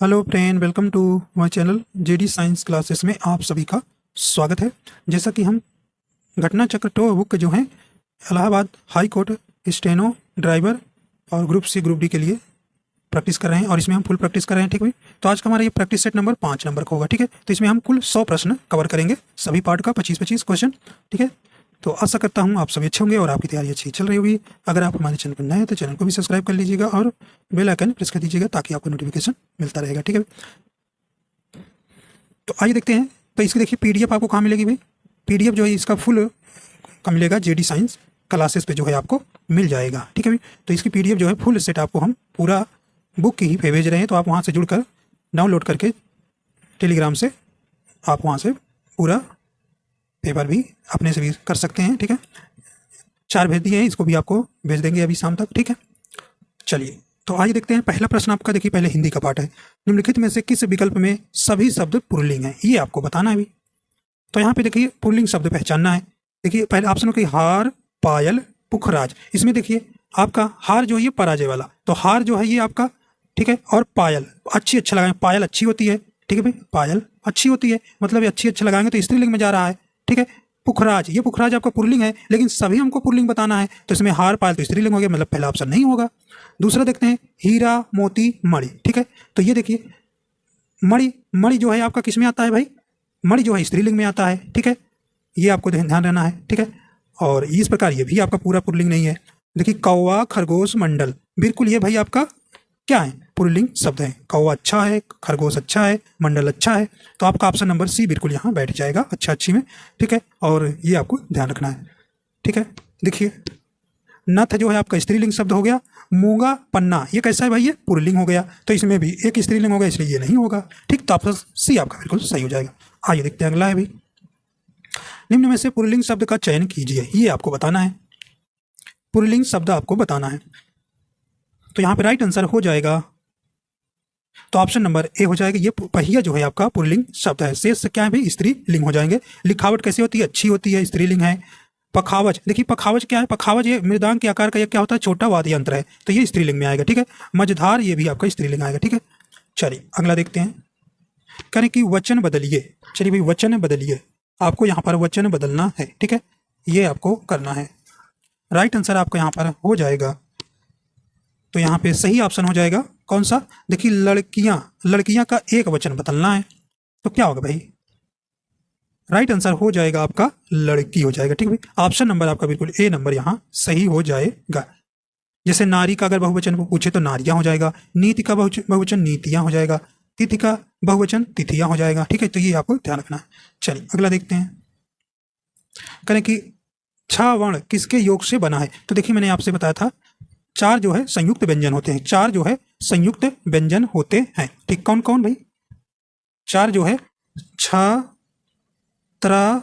Hello friend, welcome to my channel JD science classes में आप सभी का स्वागत है। जैसा कि हम घटना चक्र टो बुक जो हैं Allahabad high court steno driver और ग्रुप सी ग्रुप डी के लिए प्रैक्टिस कर रहे हैं और इसमें हम फुल प्रैक्टिस कर रहे हैं। ठीक है, तो आज का हमारा ये प्रैक्टिस सेट नंबर 5 नंबर का होगा। ठीक है, तो इसमें हम कुल 100 प्रश्न कवर करेंगे, सभी पार्ट का 25-25 क्वेश्चन। ठीक है, तो आशा करता हूँ आप सभी अच्छे होंगे और आपकी तैयारी अच्छी चल रही होगी। अगर आप हमारे चैनल पर नए हैं तो चैनल को भी सब्सक्राइब कर लीजिएगा और बेल आइकन प्रेस कर दीजिएगा ताकि आपको नोटिफिकेशन मिलता रहेगा। ठीक है, तो आइए देखते हैं। तो इसकी देखिए पीडीएफ आपको कहाँ मिलेगी भाई। पीडीएफ जो है इसका फुल का मिलेगा जेडी साइंस क्लासेस पे जो है आपको मिल जाएगा। ठीक है भाई, तो इसकी पीडीएफ जो है फुल सेट आपको हम पूरा बुक की ही पे भेज रहे हैं, तो आप वहाँ से जुड़कर डाउनलोड करके टेलीग्राम से आप वहाँ से पूरा पेपर भी अपने से भी कर सकते हैं। ठीक है, 4 भेज दिए हैं, इसको भी आपको भेज देंगे अभी शाम तक। ठीक है, चलिए तो आइए देखते हैं। पहला प्रश्न आपका देखिए, पहले हिंदी का पार्ट है। निम्नलिखित में से किस विकल्प में सभी शब्द पुल्लिंग हैं, ये आपको बताना है अभी। तो यहाँ पे देखिए पुल्लिंग शब्द पहचानना है। देखिए पहले ऑप्शन होगा हार, पायल, पुखराज। इसमें देखिए आपका हार जो है ये पराजय वाला, तो हार जो है ये आपका, ठीक है, और पायल अच्छी अच्छा लगाएंगे, पायल अच्छी होती है। ठीक है भाई, पायल अच्छी होती है, मतलब ये अच्छी अच्छा लगाएंगे तो स्त्रीलिंग में जा रहा है। ठीक है, पुखराज, ये पुखराज आपका पुल्लिंग है, लेकिन सभी हमको पुल्लिंग बताना है, तो इसमें हार पायल तो स्त्रीलिंग हो गया, मतलब पहला ऑप्शन नहीं होगा। दूसरा देखते हैं हीरा, मोती, मणि। ठीक है, तो ये देखिए मणि, मणि जो है आपका किस में आता है भाई, मणि जो है स्त्रीलिंग में आता है। ठीक है, ये आपको ध्यान रहना है। ठीक है, और इस प्रकार ये भी आपका पूरा पुल्लिंग नहीं है। देखिए कौवा, खरगोश, मंडल, बिल्कुल ये भाई आपका क्या है, पुल्लिंग शब्द है। कौवा अच्छा है, खरगोश अच्छा है, मंडल अच्छा है, तो आपका ऑप्शन नंबर सी बिल्कुल यहाँ बैठ जाएगा अच्छा अच्छी में। ठीक है, और ये आपको ध्यान रखना है। ठीक है, देखिए नथ जो है आपका स्त्रीलिंग शब्द हो गया। मूंगा, पन्ना, ये कैसा है भाई, ये पुल्लिंग हो गया, तो इसमें भी एक स्त्रीलिंग होगा, इसलिए ये नहीं होगा। ठीक, तो ऑप्शन सी आपका बिल्कुल सही हो जाएगा। आइए देखते हैं अगला है भाई। निम्न में से पुल्लिंग शब्द का चयन कीजिए, ये आपको बताना है। पुल्लिंग शब्द आपको बताना है, तो यहाँ पे राइट आंसर हो जाएगा, तो ऑप्शन नंबर ए हो जाएगा। ये पहिया जो है आपका पुल्लिंग शब्द है। शेष क्या है भाई, स्त्रीलिंग हो जाएंगे। लिखावट कैसी होती है, अच्छी होती है, स्त्रीलिंग है। पखावज, देखिए पखावज क्या है, पखावज ये मृदांक के आकार का ये क्या होता है, छोटा वाद्य यंत्र है, तो ये स्त्रीलिंग में आएगा। ठीक है, मझधार ये भी आपका स्त्रीलिंग आएगा। ठीक है, चलिए अगला देखते हैं। करें कि वचन बदलिए। चलिए भाई वचन बदलिए, आपको यहाँ पर वचन बदलना है। ठीक है, ये आपको करना है। राइट आंसर आपका यहाँ पर हो जाएगा, तो यहाँ पे सही ऑप्शन हो जाएगा कौन सा, देखिए लड़कियां, लड़कियां का एक वचन बदलना है, तो क्या होगा भाई, राइट आंसर हो जाएगा आपका लड़की हो जाएगा। ठीक है भाई, ऑप्शन नंबर आपका बिल्कुल ए नंबर यहाँ सही हो जाएगा। जैसे नारी का अगर बहुवचन पूछे तो नारियां हो जाएगा, नीति का बहुवचन नीतियां हो जाएगा, तिथि का बहुवचन तिथियां हो जाएगा। ठीक है, तो ये आपको ध्यान रखना है। चलिए अगला देखते हैं। करें कि छा वर्ण किसके योग से बना है, तो देखिए मैंने आपसे बताया था 4 जो है संयुक्त व्यंजन होते हैं, 4 जो है संयुक्त व्यंजन होते हैं। ठीक, कौन कौन भाई, 4 जो है छ, त्र,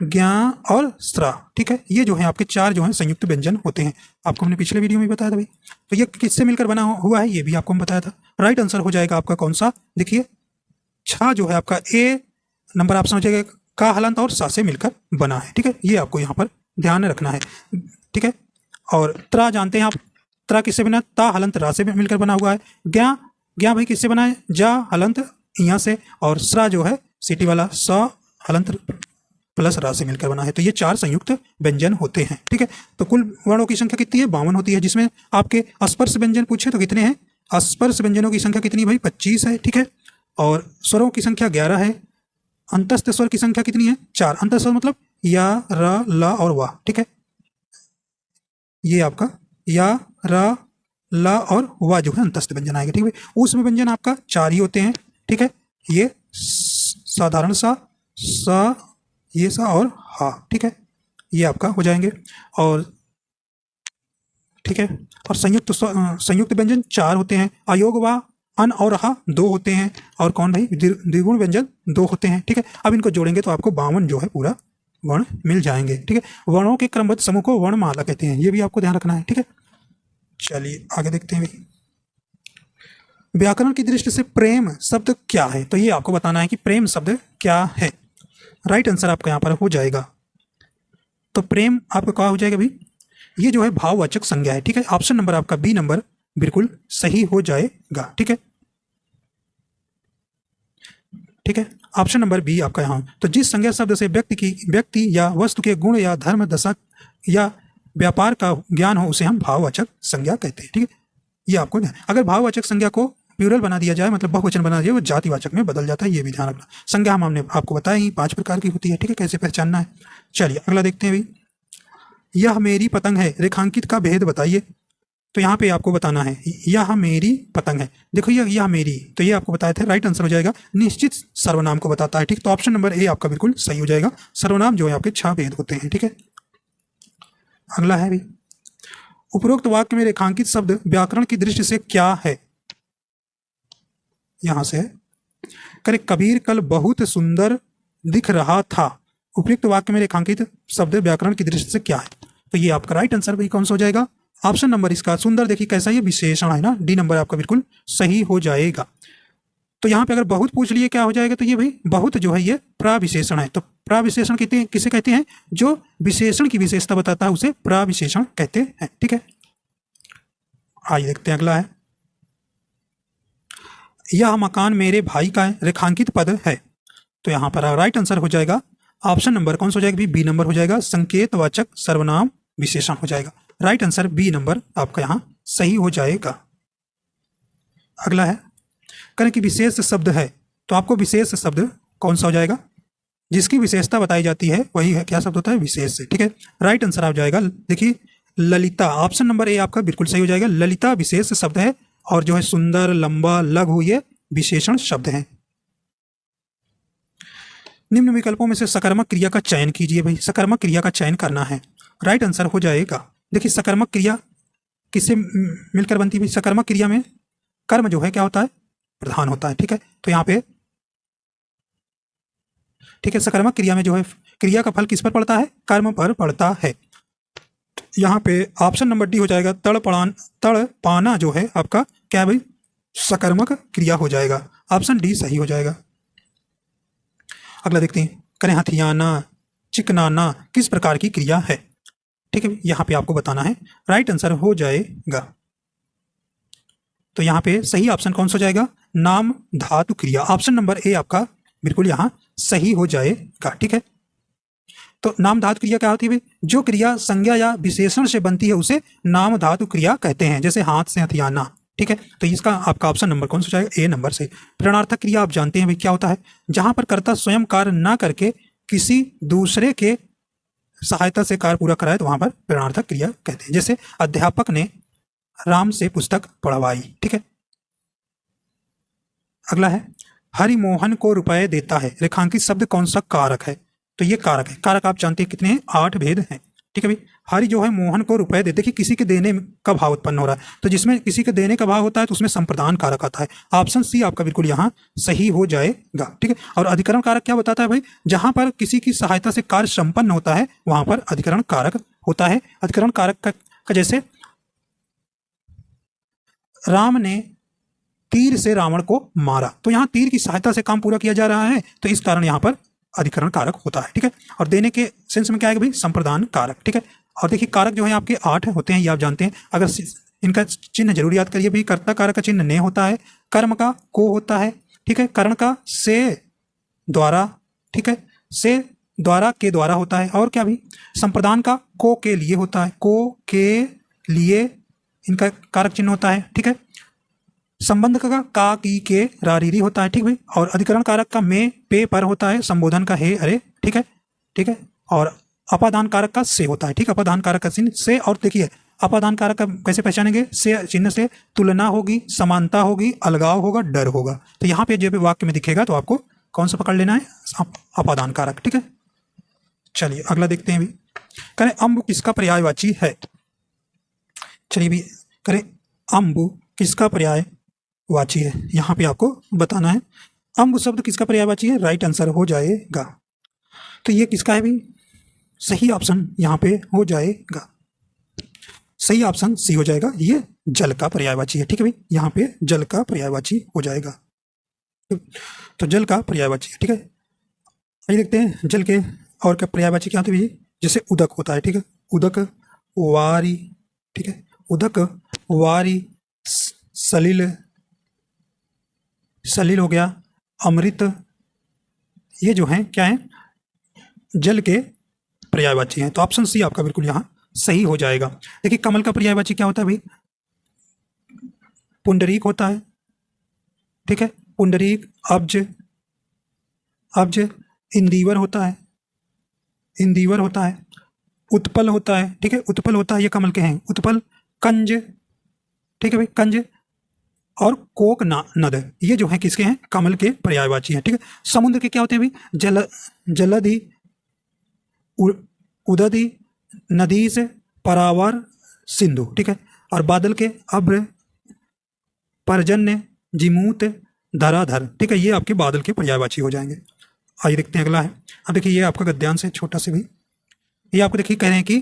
ज्ञा और स्रा। ठीक है, ये जो है आपके 4 जो है संयुक्त व्यंजन होते हैं, आपको हमने पिछले वीडियो में बताया था भाई। तो ये किससे मिलकर बना हुआ है, ये भी आपको हम बताया था। राइट आंसर हो जाएगा आपका कौन सा, देखिए छा जो है आपका ए नंबर ऑप्शन हो जाएगा, का हलंत और सा से मिलकर बना है। ठीक है, ये आपको यहाँ पर ध्यान रखना है। ठीक है, और त्रा जानते हैं आप, त्रा किससे बना, ता हलंत रा से मिलकर बना हुआ है। ज्ञा, ज्ञा भाई किससे बना है, जा हलंत यहाँ से, और स्रा जो है सिटी वाला स हलंत प्लस रा से मिलकर बना है, तो ये 4 संयुक्त व्यंजन होते हैं। ठीक है, तो कुल वर्णों की संख्या कितनी है, 52 होती है, जिसमें आपके स्पर्श व्यंजन पूछे तो कितने हैं, स्पर्श व्यंजनों की संख्या कितनी भाई 25 है। ठीक है, और स्वरों की संख्या 11 है। अंतस्थ स्वर की संख्या कितनी है, 4। अंतस्थ स्वर मतलब या, र, ल और वा। ठीक है, ये आपका या, र, ल और वा जो है अंतस्थ व्यंजन आएगा। ठीक है, ऊष्म व्यंजन आपका 4 ही होते हैं। ठीक है, ये साधारण सा, ये सा और हा। ठीक है, ये आपका हो जाएंगे। और ठीक है, और संयुक्त व्यंजन 4 होते हैं। अयोग वा, अन और हा 2 होते हैं, और कौन भाई द्विगुण व्यंजन 2 होते हैं। ठीक है, अब इनको जोड़ेंगे तो आपको 52 जो है पूरा वर्ण मिल जाएंगे। ठीक है, वर्णों के क्रमबद्ध समूह को वर्णमाला कहते हैं, ये भी आपको ध्यान रखना है। ठीक है, चलिए आगे देखते हैं भाई। व्याकरण की दृष्टि से प्रेम शब्द क्या है, तो ये आपको बताना है कि प्रेम शब्द क्या है। राइट आंसर आपका यहाँ पर हो जाएगा, तो प्रेम आपका क्या हो जाएगा भाई, ये जो है भाववाचक संज्ञा है। ठीक है, ऑप्शन नंबर आपका बी नंबर बिल्कुल सही हो जाएगा। ठीक है, ठीक है। ऑप्शन नंबर बी आपका यहाँ। तो जिस संज्ञा शब्द से व्यक्ति या वस्तु के गुण या धर्म दशा या व्यापार का ज्ञान हो उसे हम भाववाचक संज्ञा कहते हैं। ठीक है, ये आपको ध्यान। अगर भाववाचक संज्ञा को प्लूरल बना दिया जाए, मतलब बहुवचन बना दिया, वो जातिवाचक में बदल जाता है, ये भी ध्यान रखना। संज्ञा हमने आपको बताया ही 5 प्रकार की होती है। ठीक है, कैसे पहचानना है। चलिए अगला देखते हैं भाई। यह मेरी पतंग है, रेखांकित का भेद बताइए। तो यहाँ पे आपको बताना है यह मेरी पतंग है। देखो यह मेरी, तो ये आपको बताया था, राइट आंसर हो जाएगा। निश्चित सर्वनाम को बताता है। ठीक, तो ऑप्शन नंबर ए आपका बिल्कुल सही हो जाएगा। सर्वनाम जो है आपके 6 भेद होते हैं। ठीक है, अगला है भी, उपरोक्त वाक्य में रेखांकित शब्द व्याकरण की दृष्टि से क्या है। यहां से करे कबीर कल बहुत सुंदर दिख रहा था। उपयुक्त वाक्य में रेखांकित शब्द व्याकरण की दृष्टि से क्या है। तो ये आपका राइट आंसर भाई कौन सा हो जाएगा। ऑप्शन नंबर इसका सुंदर, देखिए कैसा, ये विशेषण है ना, डी नंबर आपका बिल्कुल सही हो जाएगा। तो यहाँ पे अगर बहुत पूछ लिए क्या हो जाएगा, तो ये भाई बहुत जो है ये प्रविशेषण है। तो प्रविशेषण कहते हैं, किसे कहते हैं, जो विशेषण की विशेषता बताता है उसे प्रविशेषण कहते हैं। ठीक है, आइए देखते हैं अगला है। यह मकान मेरे भाई का है, रेखांकित पद है। तो यहाँ पर राइट आंसर हो जाएगा ऑप्शन नंबर कौन सा हो जाएगा, बी नंबर हो जाएगा, संकेतवाचक सर्वनाम विशेषण हो जाएगा। राइट आंसर बी नंबर आपका यहाँ सही हो जाएगा। अगला है, करें कि विशेष शब्द है, तो आपको विशेष शब्द कौन सा हो जाएगा, जिसकी विशेषता बताई जाती है वही है क्या शब्द होता है, विशेष से। ठीक है, राइट आंसर आ जाएगा, देखिए ललिता। ऑप्शन नंबर ए आपका बिल्कुल सही हो जाएगा। ललिता विशेष शब्द है, और जो है सुंदर, लंबा, लघु ये विशेषण शब्द हैं। निम्न विकल्पों में से सकर्मक क्रिया का चयन कीजिए। भाई सकर्मक क्रिया का चयन करना है, राइट आंसर हो जाएगा। देखिए सकर्मक क्रिया किससे मिलकर बनती है। सकर्मक क्रिया में कर्म जो है क्या होता है, प्रधान होता है। ठीक है, तो यहाँ पे ठीक है, सकर्मक क्रिया में जो है क्रिया का फल किस पर पड़ता है, कर्म पर पड़ता है। यहाँ पे ऑप्शन नंबर डी हो जाएगा। तड़ पाना जो है आपका क्या है भाई, सकर्मक क्रिया हो जाएगा। ऑप्शन डी सही हो जाएगा। अगला देखते हैं, करें हथियाना, चिकनाना किस प्रकार की क्रिया है। ठीक है, यहाँ पे आपको बताना है, राइट आंसर हो जाएगा। तो यहाँ पे सही ऑप्शन कौन सा हो जाएगा, नाम धातु क्रिया। ऑप्शन नंबर ए आपका बिल्कुल यहाँ सही हो जाएगा। ठीक है, तो नाम धातु क्रिया क्या होती है, जो क्रिया संज्ञा या विशेषण से बनती है उसे नाम धातु क्रिया कहते हैं, जैसे हाथ से हथियाना। ठीक है, तो इसका आपका ऑप्शन नंबर कौन सा जाएगा, ए नंबर से। प्रेरणार्थक क्रिया आप जानते हैं भाई क्या होता है, जहां पर कर्ता स्वयं कार्य ना करके किसी दूसरे के सहायता से कार्य पूरा कराए तो वहां पर प्रेरणार्थक क्रिया कहते हैं। जैसे अध्यापक ने राम से पुस्तक पढ़वाई। ठीक है, अगला है, हरिमोहन को रुपए देता है, रेखांकित शब्द कौन सा कारक है। तो ये कारक है, कारक आप जानते हैं कितने हैं, 8 भेद हैं। ठीक है भाई, हरि जो है मोहन को रुपए दे, देखिए किसी के देने का भाव उत्पन्न हो रहा है, तो जिसमें किसी के देने का भाव होता है तो उसमें संप्रदान कारक आता है। ऑप्शन सी आपका बिल्कुल यहाँ सही हो जाएगा। ठीक है, और अधिकरण कारक क्या बताता है भाई, जहां पर किसी की सहायता से कार्य संपन्न होता है वहां पर अधिकरण कारक होता है। अधिकरण कारक का जैसे राम ने तीर से रावण को मारा, तो यहाँ तीर की सहायता से काम पूरा किया जा रहा है, तो इस कारण यहाँ पर अधिकरण कारक होता है। ठीक है, और देने के सेंस में क्या आएगा भाई, संप्रदान कारक। ठीक है, और देखिए कारक जो है आपके 8 होते हैं, ये आप जानते हैं। अगर इनका चिन्ह जरूर याद करिए भाई, कर्ता कारक का चिन्ह ने होता है, कर्म का को होता है। ठीक है, कर्ण का से द्वारा, ठीक है, से द्वारा के द्वारा होता है, और क्या भी संप्रदान का को के लिए होता है, को के लिए इनका कारक चिन्ह होता है। ठीक है, संबंध का की के रारीरी होता है। ठीक भाई, और अधिकरण कारक का में पे पर होता है, संबोधन का हे अरे। ठीक है, ठीक है, और अपादान कारक का से होता है। ठीक, अपादान कारक का चिन्ह से, और देखिए अपादान कारक का कैसे पहचानेंगे, से चिन्ह से तुलना होगी, समानता होगी, अलगाव होगा, डर होगा। तो यहाँ पे जब वाक्य में दिखेगा तो आपको कौन सा पकड़ लेना है, अपादान कारक। ठीक है, चलिए अगला देखते हैं भी, करें अम्ब किसका पर्यायवाची है। चलिए भी करें, अम्ब किसका पर्यायवाची है, यहाँ पे आपको बताना है। अम्ब शब्द किसका पर्यायवाची है, राइट आंसर हो जाएगा। तो ये किसका है भी, सही ऑप्शन यहाँ पे हो जाएगा, सही ऑप्शन सी हो जाएगा, ये जल का पर्यायवाची है। ठीक है भाई, यहाँ पे जल का पर्यायवाची हो जाएगा, तो जल का पर्यायवाची है। ठीक है, आइए देखते हैं जल के और क्या पर्यायवाची क्या होते हैं। जैसे उदक होता है, ठीक है, उदक वारी। ठीक है, उदक वारी, सलिल, सलिल हो गया, अमृत, ये जो है क्या है, जल के पर्यायवाची हैं। तो ऑप्शन सी आपका बिल्कुल यहाँ सही हो जाएगा। देखिए कमल का पर्यायवाची क्या होता है भाई, पुंडरीक होता है, ठीक है, पुंडरीक, अब्ज, अब्ज, इंदिवर होता है, इंदिवर होता है, उत्पल होता है, ठीक है, उत्पल होता है, ये कमल के हैं, उत्पल, कंज, ठीक है भाई, कंज, और कोक नद, ये जो है किसके हैं, कमल के पर्यायवाची हैं, ठीक है। समुद्र के क्या होते हैं भाई, जलधि, उदधि, नदी से, परावर, सिंधु, ठीक है। और बादल के अभ्र, पर्जन्य, जिमूत, धराधर, ठीक है, ये आपके बादल के पर्यायवाची हो जाएंगे। आइए देखते हैं अगला है। अब देखिए ये आपका गद्यांश है छोटा से भी, ये आपको देखिए कह रहे हैं कि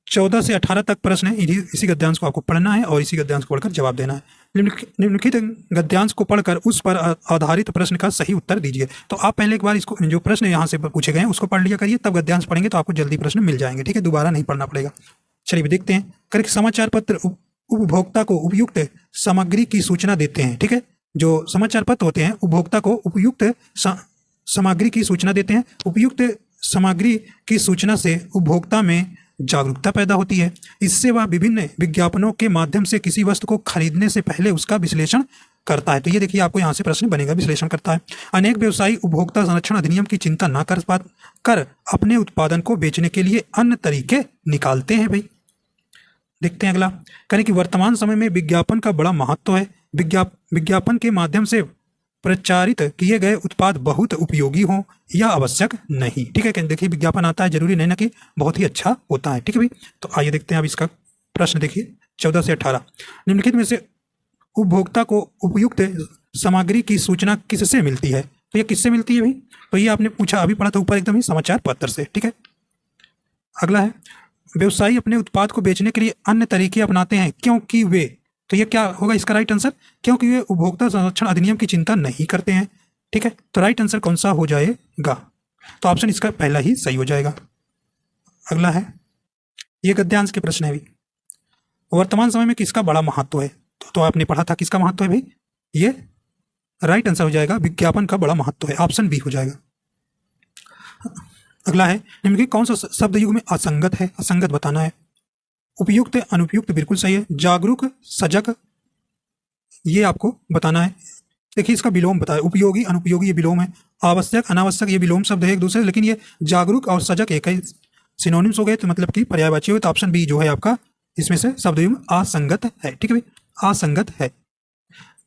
14 से 18 तक प्रश्न है, इसी गद्यांश को आपको पढ़ना है और इसी गद्यांश को पढ़कर जवाब देना है। निम्नलिखित गद्यांश को पढ़कर उस पर आधारित प्रश्न का सही उत्तर दीजिए। तो आप पहले एक बार इसको, जो प्रश्न यहाँ से पूछे गए हैं उसको पढ़ लिया करिए, तब गद्यांश पढ़ेंगे तो आपको जल्दी प्रश्न मिल जाएंगे, ठीक है, दोबारा नहीं पढ़ना पड़ेगा। चलिए देखते हैं। करेक्ट, समाचार पत्र उपभोक्ता को उपयुक्त सामग्री की सूचना देते हैं, ठीक है। जो समाचार पत्र होते हैं उपभोक्ता को उपयुक्त सामग्री की सूचना देते हैं। उपयुक्त सामग्री की सूचना से उपभोक्ता में जागरूकता पैदा होती है। इससे वह विभिन्न विज्ञापनों के माध्यम से किसी वस्तु को खरीदने से पहले उसका विश्लेषण करता है। तो ये देखिए आपको यहाँ से प्रश्न बनेगा, विश्लेषण करता है। अनेक व्यवसायी उपभोक्ता संरक्षण अधिनियम की चिंता न कर अपने उत्पादन को बेचने के लिए अन्य तरीके निकालते हैं भाई। देखते हैं अगला, कहें कि वर्तमान समय में विज्ञापन का बड़ा महत्व है। विज्ञापन के माध्यम से प्रचारित किए गए उत्पाद बहुत उपयोगी हों या आवश्यक नहीं, ठीक है। देखिए विज्ञापन आता है, जरूरी नहीं ना कि बहुत ही अच्छा होता है, ठीक है भाई। तो आइए देखते हैं अब इसका प्रश्न देखिए 14 से 18। निम्नलिखित में से उपभोक्ता को उपयुक्त सामग्री की सूचना किससे मिलती है? तो ये किससे मिलती है भाई? तो ये आपने पूछा, अभी पढ़ा था ऊपर एकदम ही, समाचार पत्र से, ठीक है। अगला है, व्यवसायी अपने उत्पाद को बेचने के लिए अन्य तरीके अपनाते हैं क्योंकि वे, तो ये क्या होगा इसका राइट आंसर? क्योंकि वे उपभोक्ता संरक्षण अधिनियम की चिंता नहीं करते हैं, ठीक है। तो राइट आंसर कौन सा हो जाएगा? तो ऑप्शन इसका पहला ही सही हो जाएगा। अगला है, ये गद्यांश के प्रश्न है भी। वर्तमान समय में किसका बड़ा महत्व है? तो आपने पढ़ा था किसका महत्व है भाई, ये राइट आंसर हो जाएगा, विज्ञापन का बड़ा महत्व है, ऑप्शन बी हो जाएगा। अगला है, निम्नलिखित कौन सा शब्द युग में असंगत है? असंगत बताना है। उपयुक्त, अनुपयुक्त बिल्कुल सही है। जागरूक, सजग, ये आपको बताना है। देखिए इसका विलोम बताया, उपयोगी, अनुपयोगी ये विलोम है। आवश्यक, अनावश्यक ये विलोम शब्द है एक दूसरे, लेकिन ये जागरूक और सजग एक ही सिनोनिम्स हो गए, तो मतलब कि पर्यायवाची हुए। तो ऑप्शन बी जो है आपका इसमें से शब्द युग असंगत है, ठीक है भाई, असंगत है।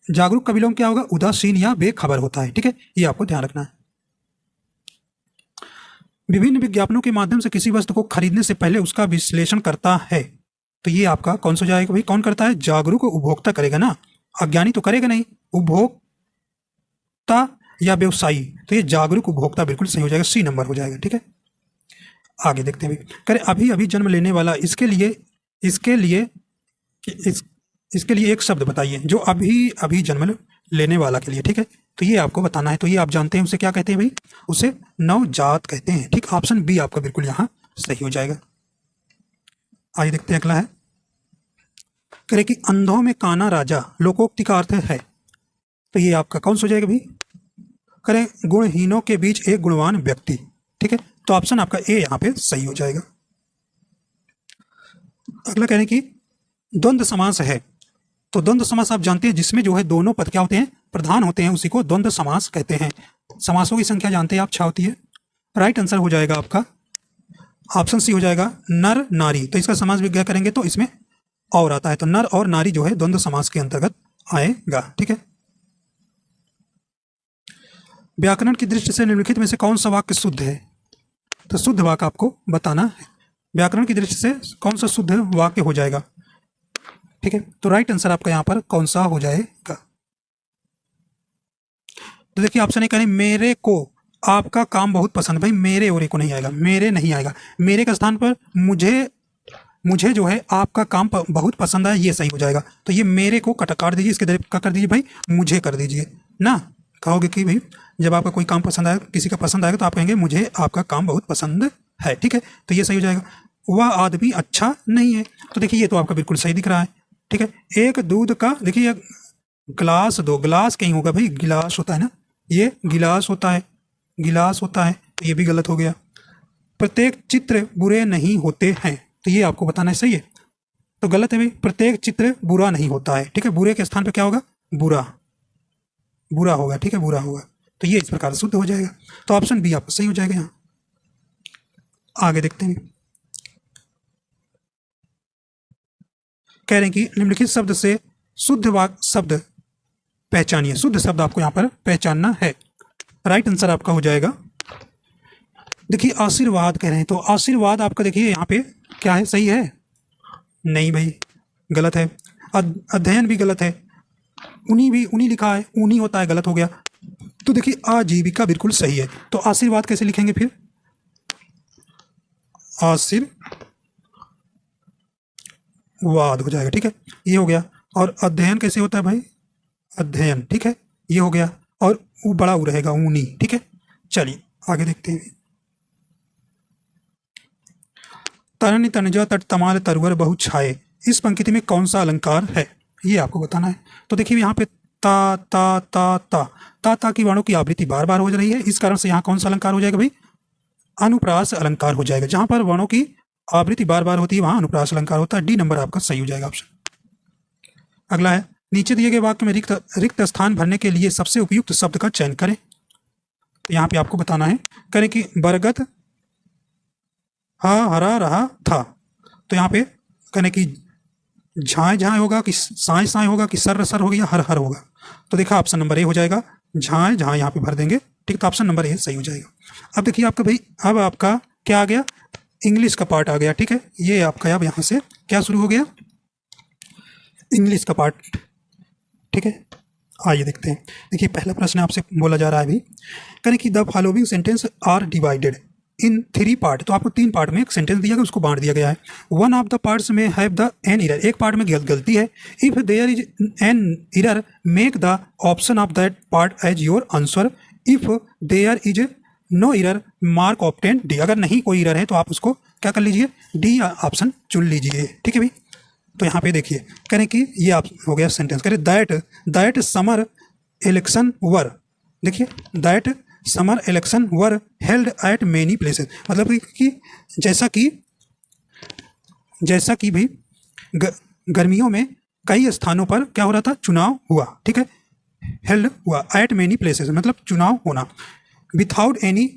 जागरूक का विलोम क्या होगा? उदासीन या बेखबर होता है, ठीक है, ये आपको ध्यान रखना है। विभिन्न विज्ञापनों के माध्यम से किसी वस्तु को खरीदने से पहले उसका विश्लेषण करता है, तो ये आपका कौन सा जाएगा भाई? कौन करता है? जागरूक उपभोक्ता करेगा ना, अज्ञानी तो करेगा नहीं। उपभोक्ता या व्यवसायी, तो ये जागरूक उपभोक्ता बिल्कुल सही हो जाएगा, सी नंबर हो जाएगा, ठीक है। आगे देखते हैं भाई, करे अभी अभी जन्म लेने वाला, इसके लिए एक शब्द बताइए जो अभी अभी जन्म लेने वाला के लिए, ठीक है। तो ये आपको बताना है। तो ये आप जानते हैं उसे क्या कहते हैं भाई? उसे नवजात कहते हैं, ठीक। ऑप्शन बी आपका बिल्कुल यहाँ सही हो जाएगा। आइए देखते हैं अगला है, करे कि अंधों में काना राजा लोकोक्ति का अर्थ है, तो ये आपका कौन सा हो जाएगा भाई? करे गुणहीनों के बीच एक गुणवान व्यक्ति, ठीक है। तो ऑप्शन आपका ए यहाँ पे सही हो जाएगा। अगला कह रहे हैं कि द्वंद्व समास है, तो द्वंद्व समास आप जानते हैं जिसमें जो है दोनों पद क्या होते हैं? प्रधान होते हैं, उसी को द्वंद्व समास कहते हैं। समासों की संख्या जानते हैं आप, 6 होती है। राइट आंसर हो जाएगा आपका ऑप्शन सी हो जाएगा, नर नारी। तो इसका समास विज्ञा करेंगे तो इसमें और आता है, तो नर और नारी जो है द्वंद्व समास के अंतर्गत आएगा, ठीक है। व्याकरण की दृष्टि से निम्नलिखित में से कौन सा वाक्य शुद्ध है? तो शुद्ध वाक्य आपको बताना है। व्याकरण की दृष्टि से कौन सा शुद्ध वाक्य हो जाएगा, ठीक है। तो राइट आंसर आपका यहाँ पर कौन सा हो जाएगा? तो देखिए ऑप्शन ए करें, मेरे को आपका काम बहुत पसंद। भाई मेरे और को नहीं आएगा, मेरे नहीं आएगा। मेरे का स्थान पर मुझे जो है आपका काम बहुत पसंद आया, ये सही हो जाएगा। तो ये मेरे को काट दीजिए, इसके क्या कर दीजिए भाई? मुझे कर दीजिए ना। कहोगे कि भाई जब आपका कोई काम पसंद आए, किसी का पसंद आएगा, तो आप कहेंगे मुझे आपका काम बहुत पसंद है, ठीक है। तो ये सही हो जाएगा। वह आदमी अच्छा नहीं है, तो देखिए ये तो आपका बिल्कुल सही दिख रहा है, ठीक है। एक दूध का, देखिए ग्लास, 2 गिलास कहीं होगा भाई, गिलास होता है ना, ये गिलास होता है, गिलास होता है, तो ये भी गलत हो गया। प्रत्येक चित्र बुरे नहीं होते हैं, तो ये आपको बताना है, सही है। तो गलत है भाई, प्रत्येक चित्र बुरा नहीं होता है, ठीक है। बुरे के स्थान पर क्या होगा, बुरा, बुरा होगा, ठीक है, बुरा होगा। तो ये इस प्रकार शुद्ध हो जाएगा। तो ऑप्शन बी आपका सही हो जाएगा। यहाँ आगे देखते हैं, कह रहे हैं कि निम्नलिखित शब्द से शुद्ध वाक्य शब्द पहचानिए। शुद्ध शब्द आपको यहाँ पर पहचानना है। राइट आंसर आपका हो जाएगा, देखिए आशीर्वाद कह रहे हैं, तो आशीर्वाद आपका देखिए यहाँ पे क्या है, सही है, नहीं भाई गलत है। अध्ययन भी गलत है, उन्हीं लिखा है, उन्हीं होता है, गलत हो गया। तो देखिए आजीविका बिल्कुल सही है। तो आशीर्वाद कैसे लिखेंगे फिर, आशीर्वाद हो जाएगा, ठीक है, ये हो गया। और अध्ययन कैसे होता है भाई, अध्ययन, ठीक है, ये हो गया। और वो बड़ा ऊ रहेगा, ऊनी, ठीक है। चलिए आगे देखते हैं। तरनि तनजा तट तमाल तरवर बहु छाए, इस पंक्ति में कौन सा अलंकार है, ये आपको बताना है। तो देखिए यहाँ पे ता ता ता ता ता ता की वर्णों की आवृत्ति बार बार हो रही है, इस कारण से यहाँ कौन सा अलंकार हो जाएगा भाई, अनुप्रास अलंकार हो जाएगा। जहां पर वर्णों की आवृत्ति बार बार होती है वहां अनुप्रास अलंकार होता है। डी नंबर आपका सही हो जाएगा ऑप्शन। अगला है, नीचे दिए गए वाक्य में रिक्त स्थान भरने के लिए सबसे उपयुक्त शब्द का चयन करें। तो यहाँ पे आपको बताना है, करें कि बरगद हा हरा रहा था, तो यहाँ पे करें कि झाए झाए होगा कि साए साए होगा कि सर सर होगा या हर हर होगा। तो देखा ऑप्शन नंबर ए हो जाएगा, झाए झाए यहाँ पे भर देंगे, ठीक। तो ऑप्शन नंबर ए सही हो जाएगा। अब देखिए आपका भाई, अब आपका क्या आ गया, इंग्लिश का पार्ट आ गया, ठीक है। ये आपका अब यहाँ से क्या शुरू हो गया, इंग्लिश का पार्ट, ठीक है। आइए देखते हैं। देखिए पहला प्रश्न आपसे बोला जा रहा है अभी, करें कि the following sentence are divided in 3 part. तो आपको 3 पार्ट में एक सेंटेंस दिया गया, उसको बांट दिया गया है। वन ऑफ द पार्ट्स में हैव द एन एरर, एक पार्ट में गलती है। If there is an error make the option of that part as your answer. If there is no error mark option D, अगर नहीं कोई error है तो आप उसको क्या कर लीजिए, डी ऑप्शन चुन लीजिए, ठीक है भाई। तो यहाँ पे देखिए करें कि ये आप हो गया सेंटेंस, करें दैट समर इलेक्शन वर, देखिए that summer election were held at many places, मतलब कि जैसा कि भाई गर्मियों में कई स्थानों पर क्या हो रहा था, चुनाव हुआ, ठीक है। हेल्ड हुआ, एट मेनी प्लेसेस मतलब चुनाव होना। विथआउट एनी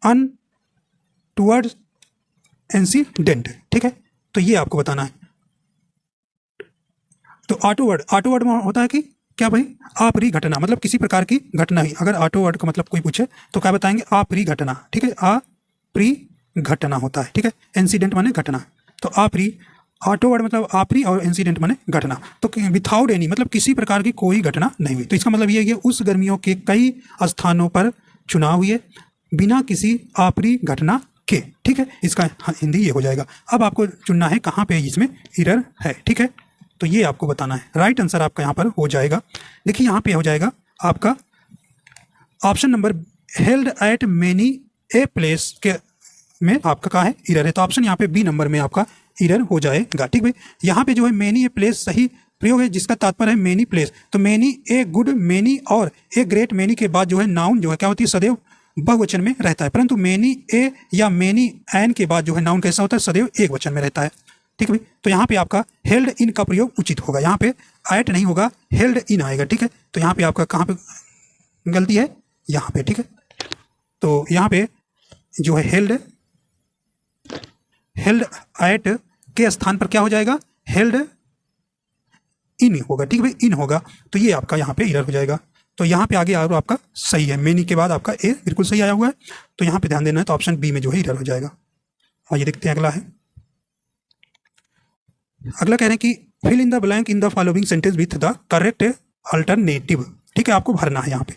अनटूवर्ड इंसिडेंट, ठीक है। तो ये आपको बताना है। तो ऑटो वर्ड में होता है कि क्या भाई, अप्रिय घटना, मतलब किसी प्रकार की घटना ही। अगर ऑटो वर्ड का मतलब कोई पूछे तो क्या बताएंगे, अप्रिय घटना, ठीक है, अप्रिय घटना होता है, ठीक है। इंसिडेंट माने घटना, तो अप्रिय, ऑटो वर्ड मतलब अप्रिय और इंसिडेंट माने घटना। तो विथआउट एनी मतलब किसी प्रकार की कोई घटना नहीं हुई। तो इसका मतलब ये है कि उस गर्मियों के कई स्थानों पर चुनाव हुए बिना किसी अप्रिय घटना के, ठीक है। इसका हिंदी ये हो जाएगा। अब आपको चुनना है कहाँ पे इसमें एरर है, ठीक है। तो ये आपको बताना है। राइट आंसर आपका यहाँ पर हो जाएगा, देखिए यहाँ पे हो जाएगा आपका option number held at many a place के में आपका कहाँ है, एरर है। तो ऑप्शन यहाँ पे बी नंबर में आपका एरर हो जाएगा, ठीक भाई। यहाँ पे जो है मेनी ए प्लेस सही प्रयोग है, जिसका तात्पर्य है मेनी प्लेस। तो मेनी ए गुड मेनी और ए ग्रेट मेनी के बाद जो है नाउन जो है क्या होती है, सदैव बहुवचन में रहता है। परंतु मेनी ए या मेनी एन के बाद जो है नाउन कैसा होता है, सदैव एक वचन में रहता है, ठीक है भाई। तो यहाँ पे आपका हेल्ड इन का प्रयोग उचित होगा, यहाँ पे एट नहीं होगा, हेल्ड इन आएगा, ठीक है। तो यहाँ पे आपका कहाँ पे गलती है, यहाँ पे, ठीक है। तो यहाँ पे जो है हेल्ड एट के स्थान पर क्या हो जाएगा, हेल्ड इन होगा, ठीक है भाई, इन होगा। तो ये आपका यहाँ पे एरर हो जाएगा। तो यहाँ पे आगे और आपका सही है, मेनी के बाद आपका ए बिल्कुल सही आया हुआ है। तो यहाँ पे ध्यान देना है, तो ऑप्शन बी में जो है एरर हो जाएगा। आइए देखते हैं अगला है। अगला कह रहे हैं कि fill in the blank in the following sentence with the correct alternative, ठीक है, आपको भरना है यहाँ पे।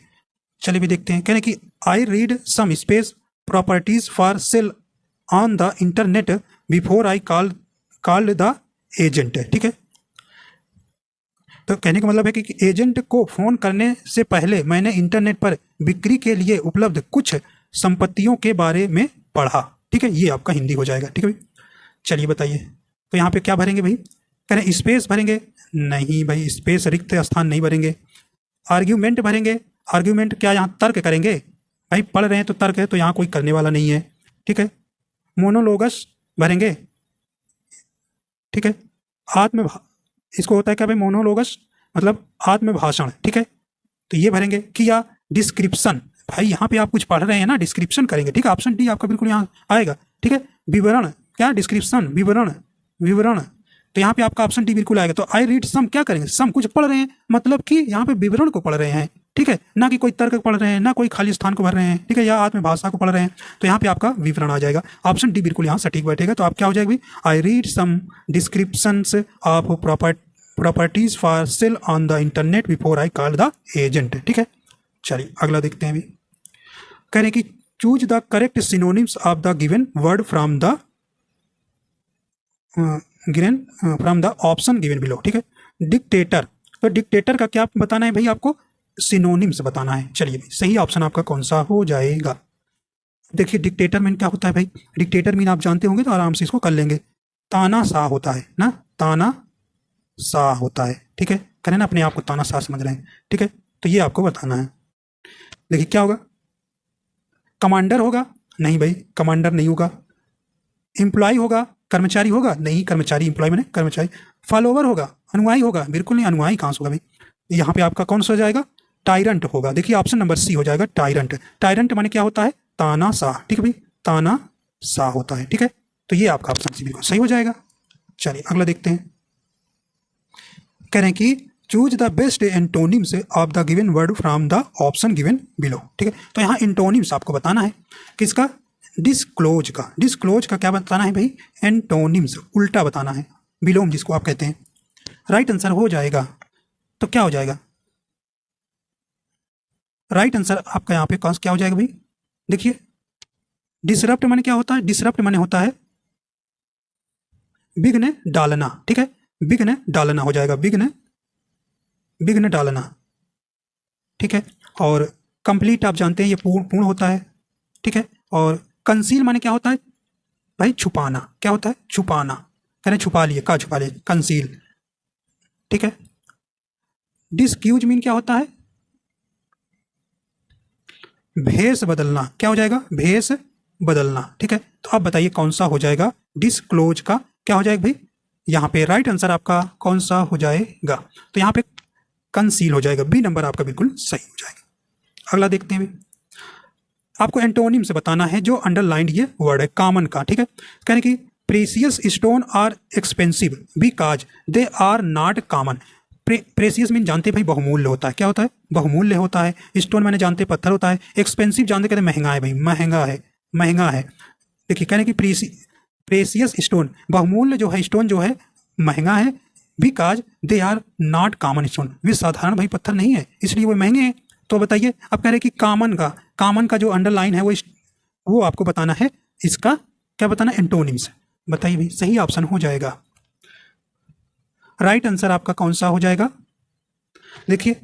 चलिए भी देखते हैं। कह रहे हैं कि I read some space properties for sale on the internet before I called the agent, ठीक है। तो कहने का मतलब है कि एजेंट को फोन करने से पहले मैंने इंटरनेट पर बिक्री के लिए उपलब्ध कुछ संपत्तियों के बारे में पढ़ा, ठीक है। ये आपका हिंदी हो जाएगा, ठीक है भाई। चलिए बताइए, तो यहाँ पे क्या भरेंगे भाई, कह रहे हैं स्पेस भरेंगे, नहीं भाई स्पेस रिक्त स्थान नहीं भरेंगे। आर्ग्यूमेंट भरेंगे, आर्ग्यूमेंट क्या यहाँ तर्क करेंगे, भाई पढ़ रहे हैं तो तर्क है, तो यहाँ कोई करने वाला नहीं है, ठीक है। मोनोलोगस भरेंगे, ठीक है। आत्म इसको होता है क्या भाई, मोनोलोगस मतलब आत्मभाषण, ठीक है। तो ये भरेंगे कि या डिस्क्रिप्शन, भाई यहाँ पे आप कुछ पढ़ रहे हैं ना, डिस्क्रिप्शन करेंगे, ठीक है। ऑप्शन डी आपका बिल्कुल यहाँ आएगा, ठीक है। विवरण, क्या डिस्क्रिप्शन, विवरण, विवरण, तो यहाँ पे आपका ऑप्शन डी बिल्कुल आएगा। तो आई रीड सम क्या करेंगे, सम कुछ पढ़ रहे हैं, मतलब कि यहाँ पे विवरण को पढ़ रहे हैं, ठीक है, ना कि कोई तर्क पढ़ रहे हैं, ना कोई खाली स्थान को भर रहे हैं, ठीक है, या आत्मभाषा को पढ़ रहे हैं। तो यहाँ पे आपका विवरण आ जाएगा, ऑप्शन डी बिल्कुल यहाँ सटीक बैठेगा। तो आप क्या हो जाएगा भाई, I read some descriptions of properties for sale on the internet before I call the agent, ठीक है। चलिए अगला देखते हैं। अभी कह रहे हैं कि choose the correct synonyms of the given word from the option given below, ठीक है। डिक्टेटर, तो डिक्टेटर का क्या बताना है भाई, आपको सिनोनिम्स बताना है। चलिए भाई सही ऑप्शन आपका कौन सा हो जाएगा। देखिए डिक्टेटर मीन क्या होता है भाई, डिक्टेटर मीन आप जानते होंगे तो आराम से इसको कर लेंगे। तानाशाह होता है ना, तानाशाह होता है, ठीक है। करें ना अपने आप को तानाशाह समझ रहे हैं, ठीक है। तो ये आपको बताना है। देखिए क्या होगा, कमांडर होगा, नहीं भाई कमांडर नहीं होगा। एम्प्लॉय होगा, कर्मचारी होगा, नहीं कर्मचारी, एम्प्लॉय मैंने कर्मचारी। फॉलोवर होगा, अनुयायी होगा, बिल्कुल नहीं, अनुयायी कहाँ से होगा भाई। यहाँ पे आपका कौन सा हो जाएगा, टायरंट होगा। देखिए ऑप्शन नंबर सी हो जाएगा, टायरंट। टायरंट माने क्या होता है, तानाशाह, ठीक है भाई, तानाशाह होता है, ठीक है। तो ये आपका ऑप्शन सी बिल्कुल सही हो जाएगा। चलिए अगला देखते हैं। कह रहे हैं कि choose the best antonyms of the given word from the option given below, ठीक है। तो यहाँ एंटोनिम्स आपको बताना है किसका, डिस्क्लोज का। डिस्क्लोज का क्या बताना है भाई, एंटोनिम्स, उल्टा बताना है, बिलोम जिसको आप कहते हैं। राइट आंसर हो जाएगा, तो क्या हो जाएगा, राइट आंसर आपका यहाँ पे क्या हो जाएगा भाई। देखिए डिसरप्ट माने क्या होता है, डिसरप्ट माने होता है विघ्न डालना, ठीक है, विघ्न डालना हो जाएगा, विघ्न, विघ्न डालना, ठीक है। और कंप्लीट आप जानते हैं ये पूर्ण होता है, ठीक है। और कंसील माने क्या होता है भाई, छुपाना, क्या होता है, छुपाना, कहने छुपा लिए, का छुपा लिए, कंसील, ठीक है। डिस्क्यूज मीन क्या होता है, भेष बदलना, क्या हो जाएगा, भेष बदलना, ठीक है। तो आप बताइए कौन सा हो जाएगा, डिस्क्लोज का क्या हो जाएगा भाई, यहाँ पे राइट आंसर आपका कौन सा हो जाएगा, तो यहाँ पे कंसील हो जाएगा, बी नंबर आपका बिल्कुल सही हो जाएगा। अगला देखते हैं भाई, आपको एंटोनिम से बताना है जो अंडरलाइंड ये वर्ड है, कॉमन का, ठीक है। कहने की precious stone are expensive because they are not common. Precious mean जानते भाई बहुमूल्य होता है, क्या होता है, बहुमूल्य होता है। स्टोन मैंने जानते पत्थर होता है। एक्सपेंसिव जानते कहते महंगा है भाई, महंगा है, महंगा है। देखिए कहने की प्रेसियस स्टोन, बहुमूल्य जो है स्टोन जो है महंगा है, because they are not common stone, वे साधारण भाई पत्थर नहीं है इसलिए वो महंगे हैं। तो बताइए अब कह रहे कि कॉमन का जो अंडरलाइन है वो आपको बताना है, इसका क्या बताना, एंटोनिम्स। बताइए भाई सही ऑप्शन हो जाएगा, राइट आंसर आपका कौन सा हो जाएगा। देखिए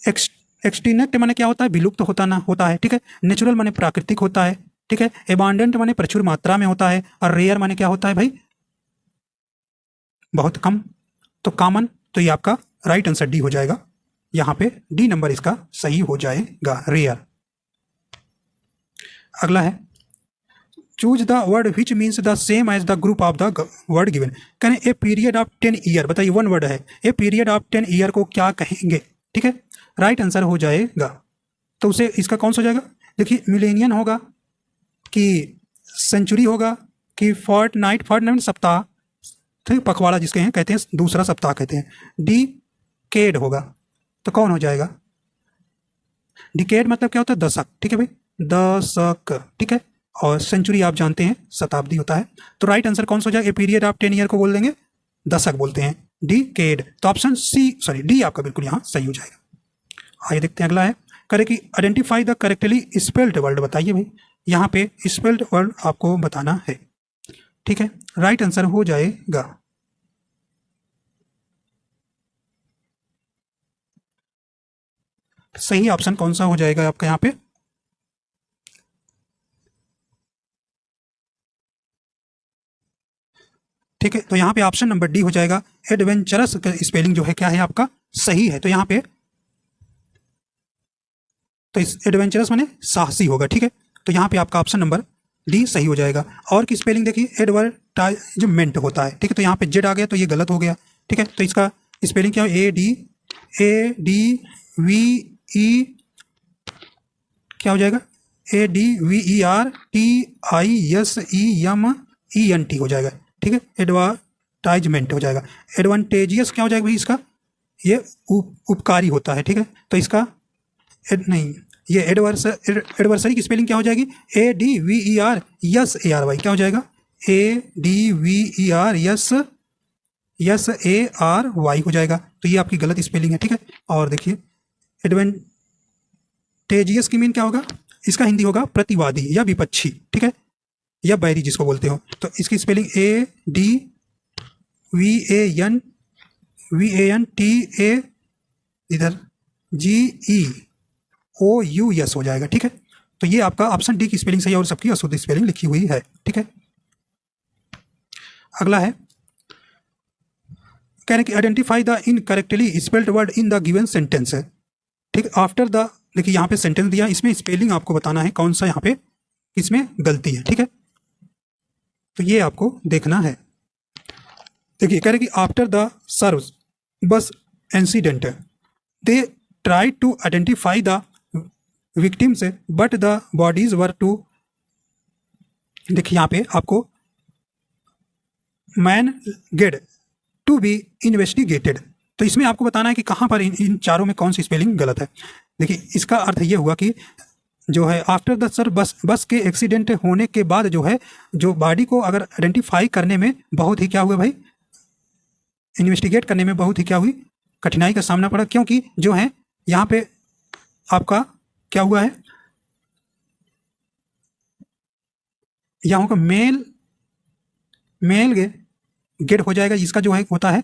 एक्सटिंक्ट माने क्या होता है, विलुप्त होता है, ठीक है। नेचुरल माने प्राकृतिक होता है, ठीक है। एबंडेंट माने प्रचुर मात्रा में होता है, और रेयर माने क्या होता है भाई, बहुत कम। तो कॉमन, तो ये आपका राइट आंसर डी हो जाएगा, यहाँ पे डी नंबर इसका सही हो जाएगा, रेयर। अगला है choose the word which means the same as the group of the word given. कहें ए पीरियड ऑफ 10 ईयर, बताइए वन वर्ड है, ए पीरियड ऑफ 10 ईयर को क्या कहेंगे, ठीक है। राइट आंसर हो जाएगा, तो उसे इसका कौन सा हो जाएगा। देखिए मिलेनियन होगा कि सेंचुरी होगा कि फोर्टनाइट सप्ताह, ठीक, पखवाड़ा जिसके हैं कहते हैं, दूसरा सप्ताह कहते हैं। डिकेड होगा, तो कौन हो जाएगा, डिकेड मतलब क्या होता है, दशक, ठीक है भाई, दशक, ठीक है। और सेंचुरी आप जानते हैं शताब्दी होता है। तो राइट आंसर कौन सा हो जाएगा, ए पीरियड ऑफ 10 ईयर को बोल देंगे, दशक बोलते हैं, डिकेड। तो ऑप्शन डी आपका बिल्कुल यहाँ सही हो जाएगा। आइए देखते हैं अगला है, करे कि identify the correctly spelled word. बताइए भाई यहाँ पे स्पेल्ड वर्ड आपको बताना है, ठीक है। राइट आंसर हो जाएगा, सही ऑप्शन कौन सा हो जाएगा आपका यहाँ पे, ठीक है। तो यहाँ पे ऑप्शन नंबर डी हो जाएगा, एडवेंचरस का स्पेलिंग जो है क्या है आपका सही है। तो यहाँ पे तो इस एडवेंचरस माने साहसी होगा, ठीक है। तो यहाँ पे आपका ऑप्शन नंबर डी सही हो जाएगा। और की स्पेलिंग देखिए एडवर्टाइजमेंट होता है, ठीक है। तो यहाँ पे जेड आ गया तो ये गलत हो गया, ठीक है। तो इसका स्पेलिंग क्या है, ADVE क्या हो जाएगा, ADVERTISEMENT हो जाएगा, ठीक है। एडवर्टाइजमेंट हो जाएगा। एडवांटेजियस क्या हो जाएगा भाई, इसका ये उपकारी होता है, ठीक है। तो इसका नहीं, ये एडवर्सरी की स्पेलिंग क्या हो जाएगी, ADVERSARY क्या हो जाएगा, ADVERSARY हो जाएगा। तो ये आपकी गलत स्पेलिंग है, ठीक है। और देखिए एडवांटेजियस की मीन क्या होगा, इसका हिंदी होगा प्रतिवादी या विपक्षी, ठीक है, या बैरी जिसको बोलते हो। तो इसकी स्पेलिंग ADVANTA इधर GEOUS हो जाएगा, ठीक है। तो ये आपका ऑप्शन डी की स्पेलिंग सही है और सबकी अशुद्ध स्पेलिंग लिखी हुई है, ठीक है। अगला है कह रहे कि identify the incorrectly spelled word in the given sentence है, ठीक। आफ्टर द, देखिए यहाँ पे सेंटेंस दिया, इसमें स्पेलिंग आपको बताना है कौन सा यहाँ पे इसमें गलती है, ठीक है। तो ये आपको देखना है। देखिए कह रहे कि after the serve bus incident they try to identify the victims but the bodies were too, देखिए यहाँ पे आपको mangled to be investigated, तो इसमें आपको बताना है कि कहाँ पर इन चारों में कौन सी स्पेलिंग गलत है। देखिए इसका अर्थ ये हुआ कि जो है आफ्टर द सर बस के एक्सीडेंट होने के बाद जो है जो बॉडी को अगर आइडेंटिफाई करने में बहुत ही क्या हुआ भाई, इन्वेस्टिगेट करने में बहुत ही क्या हुई, कठिनाई का सामना पड़ा, क्योंकि जो है यहाँ पे आपका क्या हुआ है, यहाँ का मेल गेट हो जाएगा, इसका जो है होता है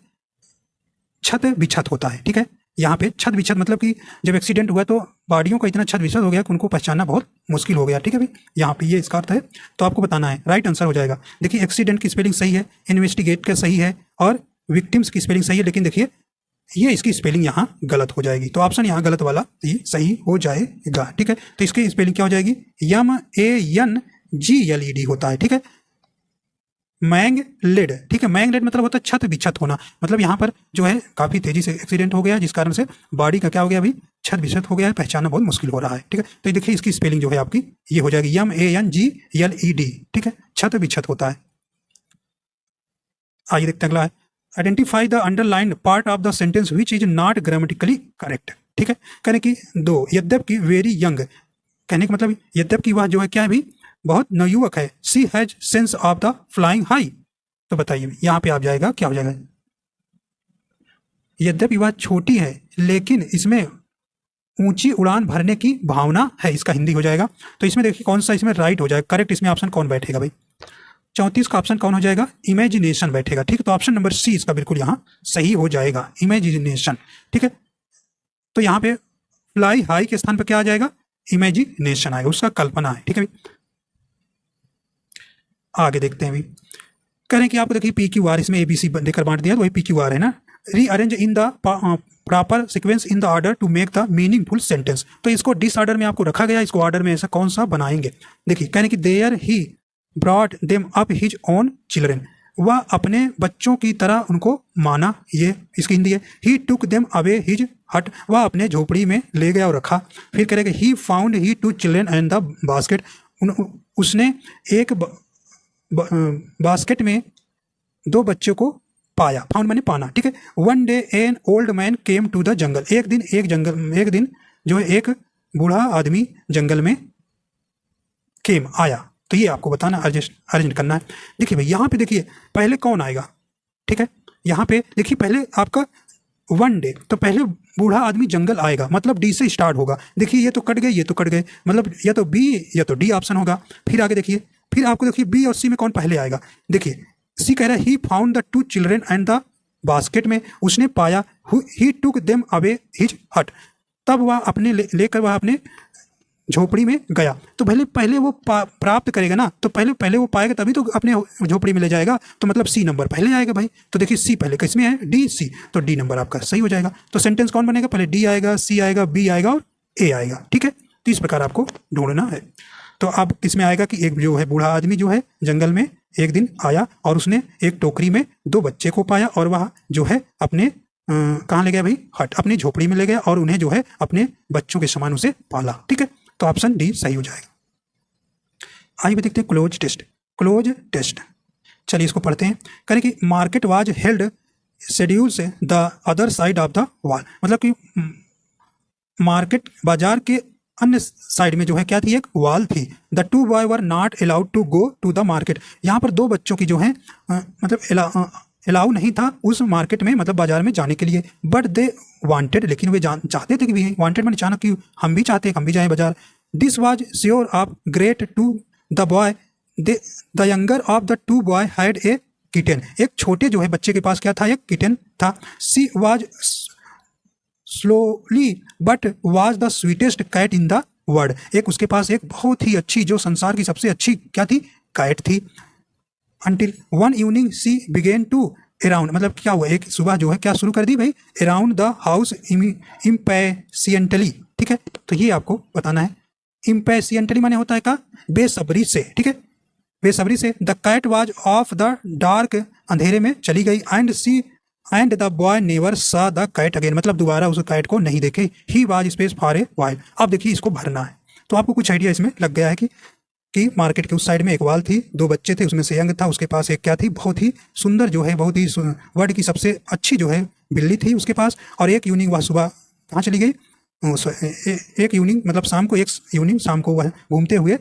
छत बिछत होता है, ठीक है। यहाँ पे छत बिछत मतलब कि जब एक्सीडेंट हुआ तो बॉडियों का इतना छत बिछत हो गया कि उनको पहचानना बहुत मुश्किल हो गया, ठीक है भाई। यहाँ पे ये इसका अर्थ है, तो आपको बताना है। राइट आंसर हो जाएगा। देखिए एक्सीडेंट की स्पेलिंग सही है, इन्वेस्टिगेट का सही है और विक्टिम्स की स्पेलिंग सही है, लेकिन देखिए ये इसकी स्पेलिंग यहाँ गलत हो जाएगी। तो ऑप्शन यहाँ गलत वाला ये सही हो जाएगा, ठीक है। तो इसकी स्पेलिंग क्या हो जाएगी, MANGLED होता है, ठीक है। मैंग लेड, ठीक है। मैंग लेड मतलब होता है छत बिछत होना, मतलब यहाँ पर जो है काफी तेजी से एक्सीडेंट हो गया जिस कारण से बॉडी का क्या हो गया अभी, छत बिछत हो गया है, पहचानना बहुत मुश्किल हो रहा है, ठीक है। तो देखिए इसकी स्पेलिंग जो है आपकी ये हो जाएगी MANGLED, ठीक है, छत बिछत होता है। आइए देखते हैं अगला है identify the underlined part of the sentence which is not grammatically correct, ठीक है। कहने की दो यद्यपि वेरी यंग, कहने का मतलब यद्यपि वह जो है क्या है भी बहुत नवयुवक है, she has sense of the flying high, तो बताइए यहाँ पे आप जाएगा क्या हो जाएगा, यद्यपि वह छोटी है लेकिन इसमें ऊंची उड़ान भरने की भावना है, इसका हिंदी हो जाएगा। तो इसमें देखिए कौन सा इसमें राइट हो जाएगा, करेक्ट इसमें ऑप्शन कौन बैठेगा भाई, 34 का ऑप्शन कौन हो जाएगा, इमेजिनेशन बैठेगा, ठीक है। तो ऑप्शन नंबर सी इसका बिल्कुल यहाँ सही हो जाएगा, इमेजिनेशन, ठीक है। तो यहाँ पे फ्लाई हाई के स्थान पर क्या आ जाएगा, इमेजिनेशन आएगा, उसका कल्पना है, ठीक है। आगे देखते हैं अभी कह रहे हैं कि आपको देखिए PQR इसमें ABC देकर बांट दिया, तो वही PQR है ना। Rearrange in the proper sequence in the order to make the meaningful sentence, तो इसको डिसऑर्डर में आपको रखा गया, इसको ऑर्डर में ऐसा कौन सा बनाएंगे। देखिए कह रहे हैं कि there he brought them up his own children, वह अपने बच्चों की तरह उनको माना, ये इसकी हिंदी है। ही टुक देम अवे हिज हट, वह अपने झोपड़ी में ले गया और रखा। फिर कह रहे हैं he found he two children and the basket, उसने एक बास्केट में दो बच्चों को पाया, फाउंड माने पाना, ठीक है। One day an old man came to the jungle, एक दिन जो है एक बूढ़ा आदमी जंगल में केम आया, तो ये आपको बताना अरेंज करना है। देखिए भाई यहाँ पे देखिए पहले कौन आएगा, ठीक है। यहाँ पे देखिए पहले आपका वन डे, तो पहले बूढ़ा आदमी जंगल आएगा, मतलब डी से स्टार्ट होगा। देखिए ये तो कट गए, ये तो कट गए, मतलब या तो बी या तो डी ऑप्शन होगा। फिर आगे देखिए, फिर आपको देखिए बी और सी में कौन पहले आएगा। देखिए सी कह रहा है he found the two children and the basket में उसने पाया, ही टुक देम अवे हिज हट, तब वह अपने लेकर वह अपने झोपड़ी में गया। तो पहले वो प्राप्त करेगा ना, तो पहले वो पाएगा तभी तो अपने झोपड़ी में ले जाएगा, तो मतलब सी नंबर पहले आएगा भाई। तो देखिए सी पहले किसमें है, डी सी, तो डी नंबर आपका सही हो जाएगा। तो सेंटेंस कौन बनेगा, पहले डी आएगा, सी आएगा, बी आएगा और ए आएगा, ठीक है। तो इस प्रकार आपको ढूंढना है। तो अब इसमें आएगा कि एक जो है बूढ़ा आदमी जो है जंगल में एक दिन आया और उसने एक टोकरी में 2 बच्चे को पाया और वह जो है अपने कहाँ ले गया भाई, हट, अपनी झोपड़ी में ले गया और उन्हें जो है अपने बच्चों के समान उसे पाला। ठीक है, तो ऑप्शन डी सही हो जाएगा। आइए देखते हैं क्लोज टेस्ट। क्लोज टेस्ट, चलिए इसको पढ़ते हैं। करें कि मार्केट वाज हेल्ड शेड्यूल से the other side of the wall, मतलब कि मार्केट बाजार के अन्य साइड में जो है क्या थी, एक वॉल थी। The 2 boy were not allowed to go to the market, यहाँ पर 2 बच्चों की जो है मतलब अलाउ नहीं था उस मार्केट में, मतलब बाजार में जाने के लिए। बट दे वांटेड, लेकिन वे चाहते थे कि भी वांटेड मैंने चाहना कि हम भी चाहते हैं हम भी जाएं बाजार। This was sure of great to the boy, the younger of the 2 boy had a kitten, एक छोटे जो है बच्चे के पास क्या था, एक किटन था। She was slowly but was the sweetest cat in the world, एक उसके पास एक बहुत ही अच्छी, जो संसार की सबसे अच्छी क्या थी, कैट थी। Until one evening she began to around, मतलब क्या हुआ, एक सुबह जो है क्या शुरू कर दी भाई, अराउंड द हाउस इम्पेशियंटली। ठीक है, तो ये आपको बताना है। इम्पेशियंटली माने होता है का बेसब्री से। ठीक है, बेसब्री से। The cat was of the dark, अंधेरे में चली गई। And the boy never saw the cat again, मतलब दोबारा उस कैट को नहीं देखे। He was space for a while. अब देखिए इसको भरना है, तो आपको कुछ आइडिया इसमें लग गया है कि मार्केट के उस साइड में एक वाल थी, 2 बच्चे थे, उसमें से यंग था, उसके पास एक क्या थी, बहुत ही सुंदर जो है, बहुत ही वर्ल्ड की सबसे अच्छी जो है बिल्ली थी उसके पास। और एक इवनिंग वह सुबह कहाँ चली गई, एक इवनिंग मतलब शाम को, एक इवनिंग शाम को वह घूमते हुए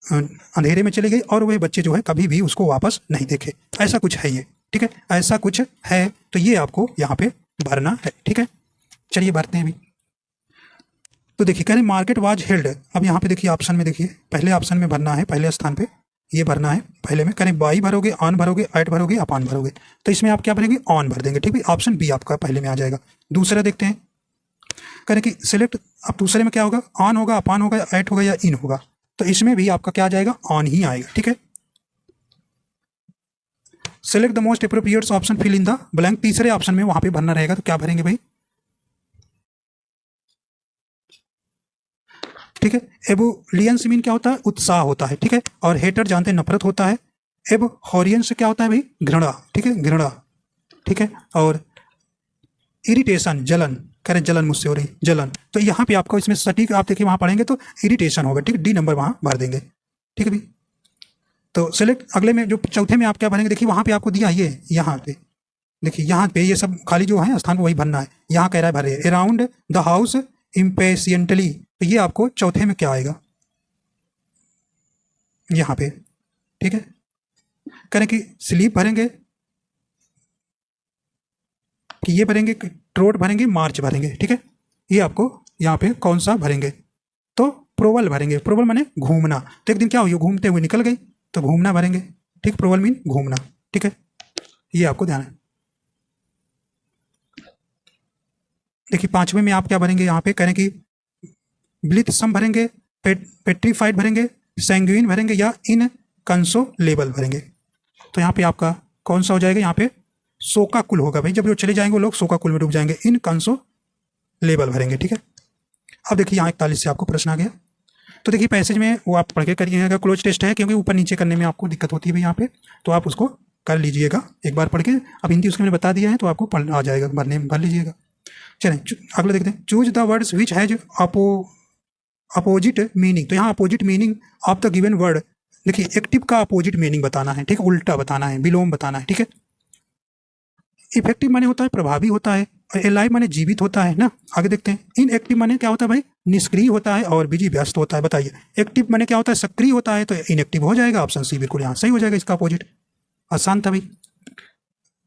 अंधेरे में चली गई और वह बच्चे जो है कभी भी उसको वापस नहीं देखे। ऐसा कुछ है ये। ठीक है, ऐसा कुछ है, तो ये आपको यहाँ पे भरना है। ठीक है, चलिए भरते हैं अभी। तो देखिए कह रहे मार्केट वाज हेल्ड, अब यहाँ पे देखिए ऑप्शन में, देखिए पहले ऑप्शन में भरना है, पहले स्थान पे ये भरना है पहले में। करें बाई भरोगे, ऑन भरोगे, एट भरोगे, अपॉन भरोगे, तो इसमें आप क्या भरेंगे, ऑन भर देंगे। ठीक है, ऑप्शन बी आपका पहले में आ जाएगा। दूसरा देखते हैं, करें कि सिलेक्ट, अब दूसरे में क्या होगा, ऑन होगा, अपॉन होगा, एट होगा या इन होगा, तो इसमें भी आपका क्या आ जाएगा, ऑन ही आएगा। ठीक है, select the most appropriate option, fill in the blank, तीसरे ऑप्शन में वहां पे भरना रहेगा, तो क्या भरेंगे भाई, ठीक है। एबुलियंस मीन क्या होता है, उत्साह होता है। ठीक है, और हेटर जानते हैं नफरत होता है। एबहॉरियंस से क्या होता है भाई, घृणा। ठीक है, घृणा। ठीक है, और इरिटेशन, जलन, कह रहे जलन मुझसे हो रही, जलन, तो यहाँ पे आपको इसमें सटीक आप देखिए वहां पढ़ेंगे तो इरिटेशन होगा। ठीक है, डी नंबर वहां भर देंगे। ठीक है भाई, तो सेलेक्ट अगले में जो चौथे में आप क्या भरेंगे, देखिए वहां पे आपको दिया ये, यहाँ पे देखिए, यहाँ पे ये सब खाली जो है स्थान पर वही भरना है। यहाँ कह रहा है भरे अराउंड द हाउस इम्पेशियंटली, तो ये आपको चौथे में क्या आएगा, यहाँ पे। ठीक है, करें कि स्लीप भरेंगे कि ये भरेंगे, ट्रोट भरेंगे, मार्च भरेंगे। ठीक है, ये आपको यहाँ पे कौन सा भरेंगे, तो प्रोवल भरेंगे। प्रोवल माने घूमना, तो एक दिन क्या हुई, घूमते हुए निकल गई, तो घूमना भरेंगे। ठीक, प्रोवल मीन घूमना। ठीक है, ये आपको ध्यान है। देखिए पांचवें में आप क्या भरेंगे, यहाँ पे करें कि ब्लिथसम भरेंगे, पेट्रीफाइड भरेंगे, सैंग्यूइन भरेंगे या इन कंसोलेबल भरेंगे। तो यहाँ पे आपका कौन सा हो जाएगा, यहाँ पे शोकाकुल होगा भाई, जब जो चले जाएंगे वो लोग शोकाकुल में डूब जाएंगे, इन कंसोलेबल भरेंगे। ठीक है, अब देखिए यहाँ 41 से आपको प्रश्न आ गया। तो देखिए पैसेज में वो आप पढ़ के करिएगा, क्लोज टेस्ट है, क्योंकि ऊपर नीचे करने में आपको दिक्कत होती है भाई यहाँ पे, तो आप उसको कर लीजिएगा एक बार पढ़ के। अब हिंदी उसके मैंने बता दिया है, तो आपको पढ़ आ जाएगा, भरने भर लीजिएगा। चलें अगले देखते हैं, choose the words which has opposite meaning. तो यहाँ opposite meaning of the given word, देखिए एक्टिव का अपोजिट मीनिंग बताना है। ठीक है, उल्टा बताना है, विलोम बताना है। ठीक है, इफेक्टिव माने होता है प्रभावी होता है, एलाइव माने जीवित होता है ना। आगे देखते हैं, इनएक्टिव माने क्या होता है भाई, निष्क्रिय होता है और बिजी व्यस्त होता है। बताइए, एक्टिव माने क्या होता है, सक्रिय होता है, तो इनएक्टिव हो जाएगा, ऑप्शन सी बिल्कुल यहाँ सही हो जाएगा, इसका अपोजिट। आसान था भाई।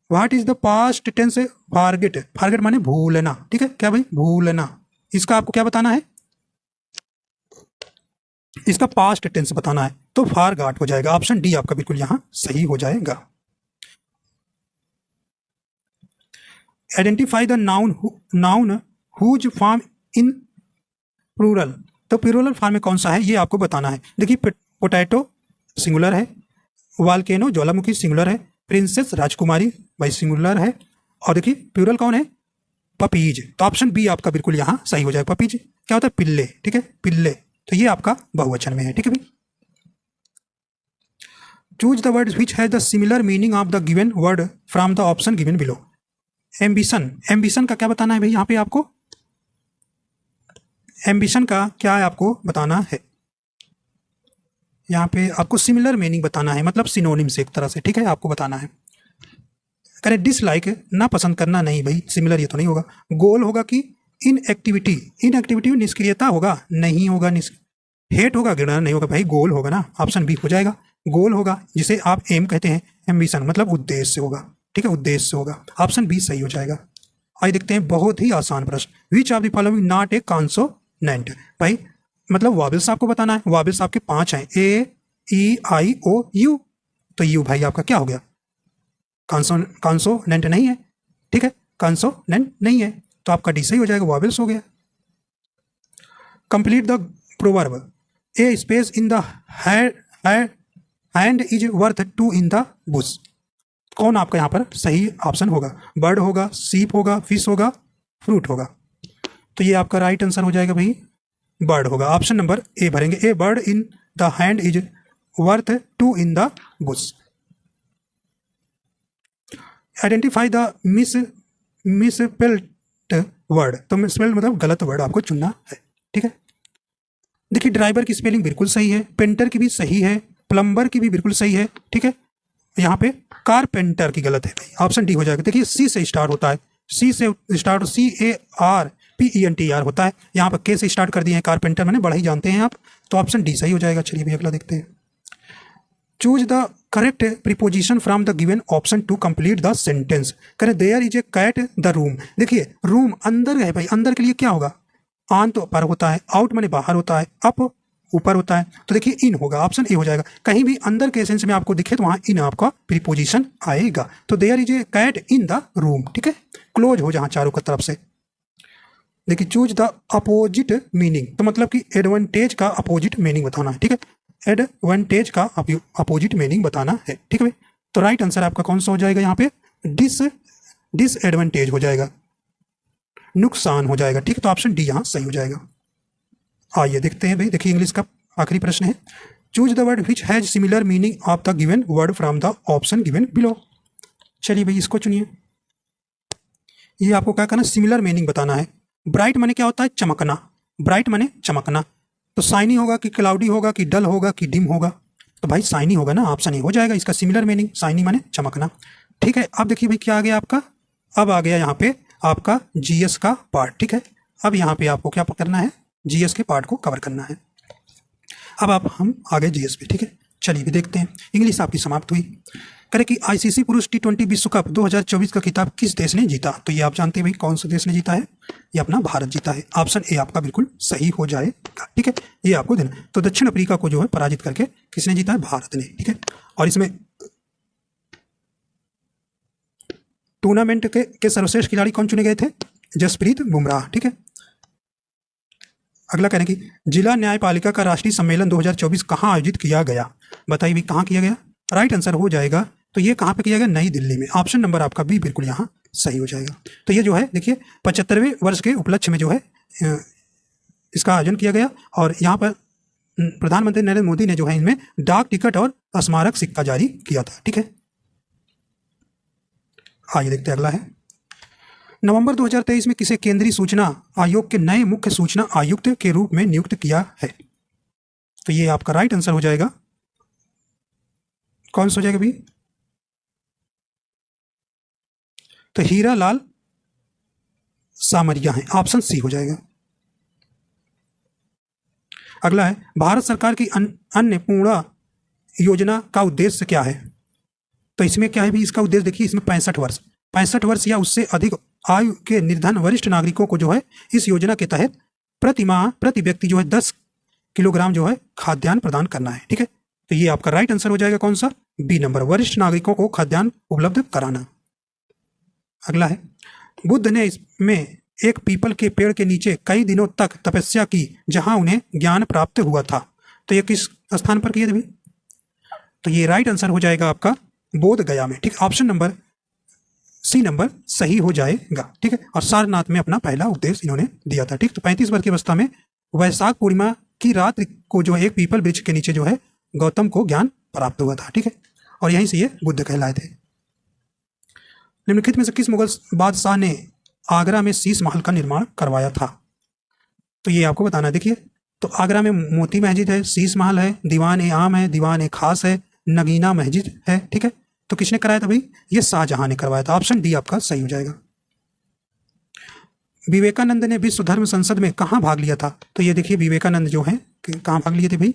What is the past tense, forget. Forget माने भूलना। ठीक है, क्या भाई, भूलना, इसका आपको क्या बताना है, इसका पास्ट टेंस बताना है, तो फॉरगॉट हो जाएगा, ऑप्शन डी आपका बिल्कुल यहाँ सही हो जाएगा। Identify the noun whose form in plural, तो प्लूरल फॉर्म में कौन सा है ये आपको बताना है। देखिए पोटैटो सिंगुलर है, वाल्केनो ज्वालामुखी सिंगुलर है, प्रिंसेस राजकुमारी भाई सिंगुलर है, और देखिए प्लूरल कौन है, पपीज, तो ऑप्शन बी आपका बिल्कुल यहाँ सही हो जाएगा। पपीज क्या होता है, पिल्ले। ठीक है, पिल्ले, तो ये आपका बहुवचन में है, ठीक है भाई। Choose the word which has the similar meaning of the given word from the option given below. Ambition, ambition का क्या बताना है भाई यहाँ पे आपको, एम्बिशन का क्या है आपको बताना है, यहाँ पे आपको सिमिलर मीनिंग बताना है, मतलब सिनोनिम से एक तरह से, ठीक है, आपको बताना है। करें डिसलाइक, ना पसंद करना, नहीं भाई सिमिलर ये तो नहीं होगा। गोल होगा कि इनएक्टिविटी, इनएक्टिविटी निष्क्रियता होगा, नहीं होगा। हेट होगा, घृणा नहीं होगा भाई, गोल होगा ना, ऑप्शन बी हो जाएगा। गोल होगा जिसे आप एम कहते हैं, एम्बिशन मतलब उद्देश्य होगा, ठीक है, उद्देश्य होगा, ऑप्शन बी सही हो जाएगा। आइए देखते हैं बहुत ही आसान प्रश्न। Which of the following not a consonant, भाई मतलब वावेल्स आपको बताना है। वावेल्स आपके 5 हैं, ए ई आई ओ यू, तो यू भाई आपका क्या हो गया, कॉन्सोनेंट नहीं है, ठीक है, कॉन्सोनेंट नहीं है, तो आपका डी सही हो जाएगा, वावेल्स हो गया। Complete the proverb, A space in the hand is worth 2 in the Bush, कौन आपका यहाँ पर सही ऑप्शन होगा, बर्ड होगा, सीप होगा, फिश होगा, फ्रूट होगा, तो ये आपका राइट आंसर हो जाएगा भाई, बर्ड होगा, ऑप्शन नंबर ए भरेंगे। A bird in the hand is worth 2 in the bush. Identify the misspelled word, तो मिसस्पेल्ड मतलब गलत वर्ड आपको चुनना है, ठीक है। देखिए ड्राइवर की स्पेलिंग बिल्कुल सही है, पेंटर की भी सही है, प्लम्बर की भी बिल्कुल सही है, ठीक है। यहाँ पे कारपेंटर की गलत है भाई, ऑप्शन डी हो जाएगा। देखिए सी से स्टार्ट होता है, सी से स्टार्ट, CARPENTER होता है, यहाँ पर के से स्टार्ट कर दिए हैं, कारपेंटर मैंने बड़ा ही जानते हैं आप, तो ऑप्शन डी सही हो जाएगा। चलिए भाई अगला देखते हैं। Choose the correct preposition from the given option to complete the sentence. करें there is a cat the room, देखिए रूम अंदर है भाई, अंदर के लिए क्या होगा, ऑन तो पर होता है, आउट माने बाहर होता है, अप ऊपर होता है, तो देखिए इन होगा, ऑप्शन ए हो जाएगा। कहीं भी अंदर के सेंस में आपको दिखे तो वहाँ इन आपका प्रीपोजिशन आएगा, तो there is a cat in the room, ठीक है, क्लोज हो जहाँ चारों की तरफ से। देखिए चूज द अपोजिट मीनिंग, तो मतलब कि एडवांटेज का अपोजिट मीनिंग बताना है, ठीक है, एडवांटेज का अपोजिट मीनिंग बताना है, ठीक है भाई। तो राइट आंसर आपका कौन सा हो जाएगा यहाँ पे, डिसएडवांटेज हो जाएगा, नुकसान हो जाएगा, ठीक है, तो ऑप्शन डी यहाँ सही हो जाएगा। आइए देखते हैं भाई, देखिए इंग्लिश का आखिरी प्रश्न है। Choose the word which has similar meaning of the given word from the option given below. चलिए भाई इसको चुनिए, ये आपको क्या करना है, सिमिलर मीनिंग बताना है। ब्राइट माने क्या होता है, चमकना, ब्राइट माने चमकना, तो साइनी होगा कि क्लाउडी होगा कि डल होगा कि डिम होगा, तो भाई साइनी होगा ना, ऑप्शन ए हो जाएगा इसका सिमिलर मीनिंग, साइनी माने चमकना, ठीक है। अब देखिए भाई क्या आ गया आपका, अब आ गया यहाँ पे आपका जीएस का पार्ट, ठीक है। अब यहाँ पे आपको क्या करना है, जीएस के पार्ट को कवर करना है। अब आप हम आगे जीएस पे, ठीक है। चलिए भी देखते हैं, इंग्लिश आपकी समाप्त हुई। करें कि आईसीसी पुरुष T20 विश्व कप 2024 का खिताब किस देश ने जीता, तो ये आप जानते हैं भाई कौन सा देश ने जीता है, ये अपना भारत जीता है, ऑप्शन ए आपका बिल्कुल सही हो जाएगा, ठीक है, ये आपको देना। तो दक्षिण अफ्रीका को जो है पराजित करके किसने जीता है, भारत ने, ठीक है। और इसमें टूर्नामेंट के सर्वश्रेष्ठ खिलाड़ी कौन चुने गए थे, जसप्रीत बुमराह, ठीक है। अगला करें कि जिला न्यायपालिका का राष्ट्रीय सम्मेलन 2024 कहाँ आयोजित किया गया, बताइए भी कहाँ किया गया, राइट आंसर हो जाएगा, तो ये कहाँ पे किया गया, नई दिल्ली में, ऑप्शन नंबर आपका बी बिल्कुल यहाँ सही हो जाएगा। तो ये जो है देखिए 75वें वर्ष के उपलक्ष्य में जो है इसका आयोजन किया गया, और यहाँ पर प्रधानमंत्री नरेंद्र मोदी ने जो है इनमें डाक टिकट और स्मारक सिक्का जारी किया था, ठीक है। आइए देखते हैं अगला है। नवंबर 2023 में किसे केंद्रीय सूचना आयोग के नए मुख्य सूचना आयुक्त के रूप में नियुक्त किया है, तो ये आपका राइट आंसर हो जाएगा, कौन सा हो जाएगा भी, तो हीरा लाल सामरिया है, ऑप्शन सी हो जाएगा। अगला है भारत सरकार की अन्नपूर्णा योजना का उद्देश्य क्या है, तो इसमें क्या है भी, इसका उद्देश्य देखिए, इसमें 65 वर्ष या उससे अधिक आयु के निर्धन वरिष्ठ नागरिकों को जो है इस योजना के तहत प्रति माह प्रति व्यक्ति जो है 10 किलोग्राम जो है खाद्यान्न प्रदान करना है, ठीक है। तो ये आपका राइट आंसर हो जाएगा कौन सा, बी नंबर, वरिष्ठ नागरिकों को खाद्यान्न उपलब्ध कराना। अगला है बुद्ध ने इसमें एक पीपल के पेड़ के नीचे कई दिनों तक तपस्या की जहां उन्हें ज्ञान प्राप्त हुआ था, तो ये किस स्थान पर किया था, तो ये राइट आंसर हो जाएगा आपका बोध गया में, ठीक, ऑप्शन नंबर सी नंबर सही हो जाएगा, ठीक है। और सारनाथ में अपना पहला उपदेश इन्होंने दिया था, ठीक। तो 35 वर्ष की अवस्था में वैशाख पूर्णिमा की रात को जो है एक पीपल वृक्ष के नीचे जो है गौतम को ज्ञान प्राप्त हुआ था, ठीक है, और यहीं से ये बुद्ध कहलाए थे। निम्नलिखित में से किस मुगल बादशाह ने आगरा में शीश महल का निर्माण करवाया था? तो ये आपको बताना है। देखिए, तो आगरा में मोती मस्जिद है, शीश महल है, दीवान ए आम है, दीवान ए खास है, नगीना मस्जिद है, ठीक है। तो किसने कराया था भाई? ये शाहजहां ने करवाया था। ऑप्शन डी आपका सही हो जाएगा। विवेकानंद ने विश्व धर्म संसद में कहाँ भाग लिया था? तो ये देखिए, विवेकानंद जो है कहाँ भाग लिए थे भाई?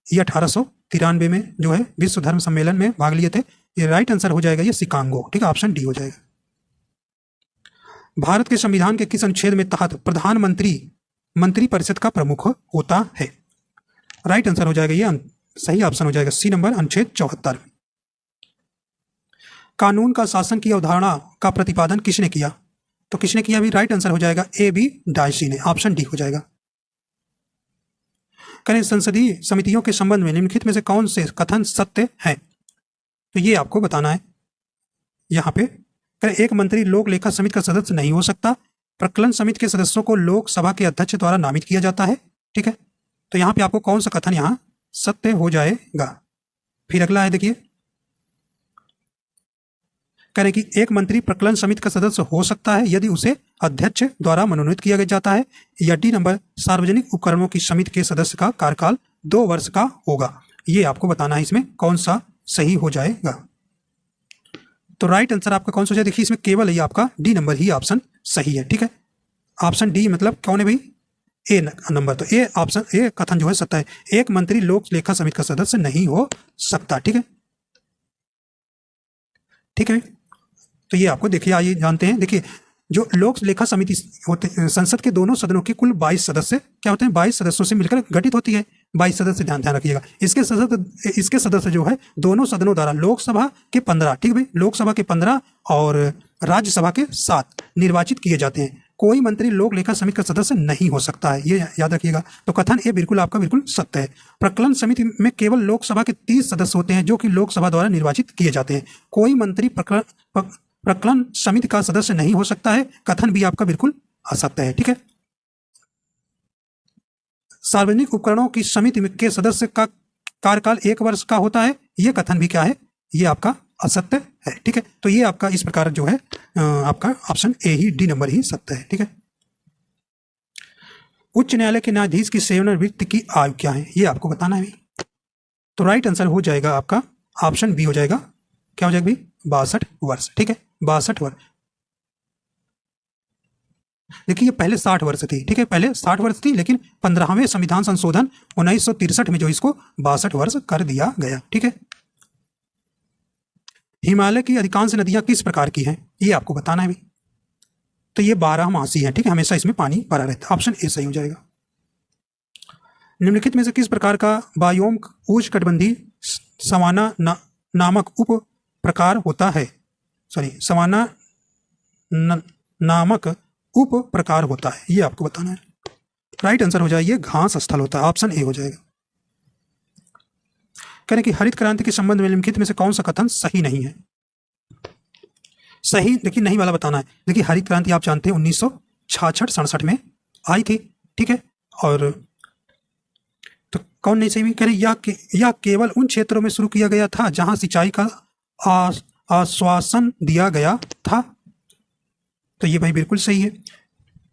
ये 1893 में जो है विश्व धर्म सम्मेलन में भाग लिए थे। ये राइट आंसर हो जाएगा, ये शिकागो, ठीक है, ऑप्शन डी हो जाएगा। भारत के संविधान के किस अनुच्छेद में तहत प्रधानमंत्री मंत्रिपरिषद का प्रमुख होता है? राइट आंसर हो जाएगा, ये सही ऑप्शन हो जाएगा, सी नंबर, अनुच्छेद 74। कानून का शासन की अवधारणा का प्रतिपादन किसने किया? तो किसने किया भी? राइट आंसर हो जाएगा ए बी डायसी ने, ऑप्शन डी हो जाएगा। करें संसदीय समितियों के संबंध में निम्नलिखित में से कौन से कथन सत्य हैं? तो ये आपको बताना है। यहाँ पे करें, एक मंत्री लोक लेखा समिति का सदस्य नहीं हो सकता। प्रकलन समिति के सदस्यों को लोकसभा के अध्यक्ष द्वारा नामित किया जाता है, ठीक है। तो यहाँ पे आपको कौन सा कथन यहाँ सत्य हो जाएगा? फिर अगला है, देखिए, करें कि एक मंत्री प्रकलन समिति का सदस्य हो सकता है यदि उसे अध्यक्ष द्वारा मनोनीत किया जाता है, या डी नंबर, सार्वजनिक उपकरणों की समिति के सदस्य का कार्यकाल 2 वर्ष का होगा। ये आपको बताना है इसमें कौन सा सही हो जाएगा। तो राइट आंसर आपका कौन सा हो जाए? देखिए, इसमें केवल ये आपका डी नंबर ही ऑप्शन सही है, ठीक है। ऑप्शन डी मतलब कौन है भाई? ए नंबर। तो ए ऑप्शन, ए कथन जो है सत्य है। एक मंत्री लोक लेखा समिति का सदस्य नहीं हो सकता, ठीक है, ठीक है। तो ये आपको देखिए, आइए जानते हैं। देखिए, जो लोक लेखा समिति होते संसद के दोनों सदनों के कुल 22 सदस्य क्या होते हैं? 22 सदस्यों से मिलकर गठित होती है। 22 सदस्य, ध्यान रखिएगा। इसके सदस्य जो है दोनों सदनों द्वारा लोकसभा के 15, ठीक है भाई, लोकसभा के 15 और राज्यसभा के 7 निर्वाचित किए जाते हैं। कोई मंत्री लोक लेखा समिति का सदस्य नहीं हो सकता है, ये याद रखिएगा। तो कथन ये बिल्कुल आपका बिल्कुल सत्य है। प्रकलन समिति में केवल लोकसभा के 30 सदस्य होते हैं जो कि लोकसभा द्वारा निर्वाचित किए जाते हैं। कोई मंत्री प्रकलन समिति का सदस्य नहीं हो सकता है, कथन भी आपका बिल्कुल असत्य है, ठीक है। सार्वजनिक उपकरणों की समिति के सदस्य का कार्यकाल 1 वर्ष का होता है, यह कथन भी क्या है? ये आपका असत्य है, ठीक है। तो ये आपका इस प्रकार जो है आपका ऑप्शन ए ही, डी नंबर ही सत्य है, ठीक है। उच्च न्यायालय के न्यायाधीश की सेवानिवृत्ति की आयु क्या है? ये आपको बताना है। तो राइट आंसर हो जाएगा आपका ऑप्शन बी हो जाएगा। क्या हो जाएगा भाई? 62 वर्ष, ठीक है, 62 वर्ष। देखिए, पहले 60 वर्ष थी, ठीक है, पहले 60 वर्ष थी, लेकिन 15वें संविधान संशोधन 1963 में जो इसको 62 वर्ष कर दिया गया, ठीक है। हिमालय की अधिकांश नदियां किस प्रकार की हैं? ये आपको बताना है भी। तो ये 12मासी है, ठीक है, हमेशा इसमें पानी भरा रहता है। ऑप्शन ए सही हो जाएगा। निम्नलिखित में से किस प्रकार का बायोम उष्णकटिबंधीय सवाना नामक उप प्रकार होता है? सवाना नामक उप प्रकार होता है, ये आपको बताना है। राइट आंसर हो जाएगा, घास स्थल होता है, ऑप्शन ए हो जाएगा। कह रहे कि हरित क्रांति के संबंध में निम्नलिखित में से कौन सा कथन सही नहीं है? सही देखिए नहीं वाला बताना है। देखिए, हरित क्रांति आप जानते हैं 1966-67 में आई थी, ठीक है, और तो कौन नहीं सही? कह रहे यह केवल उन क्षेत्रों में शुरू किया गया था जहां सिंचाई का आश्वासन दिया गया था। तो ये भाई बिल्कुल सही है,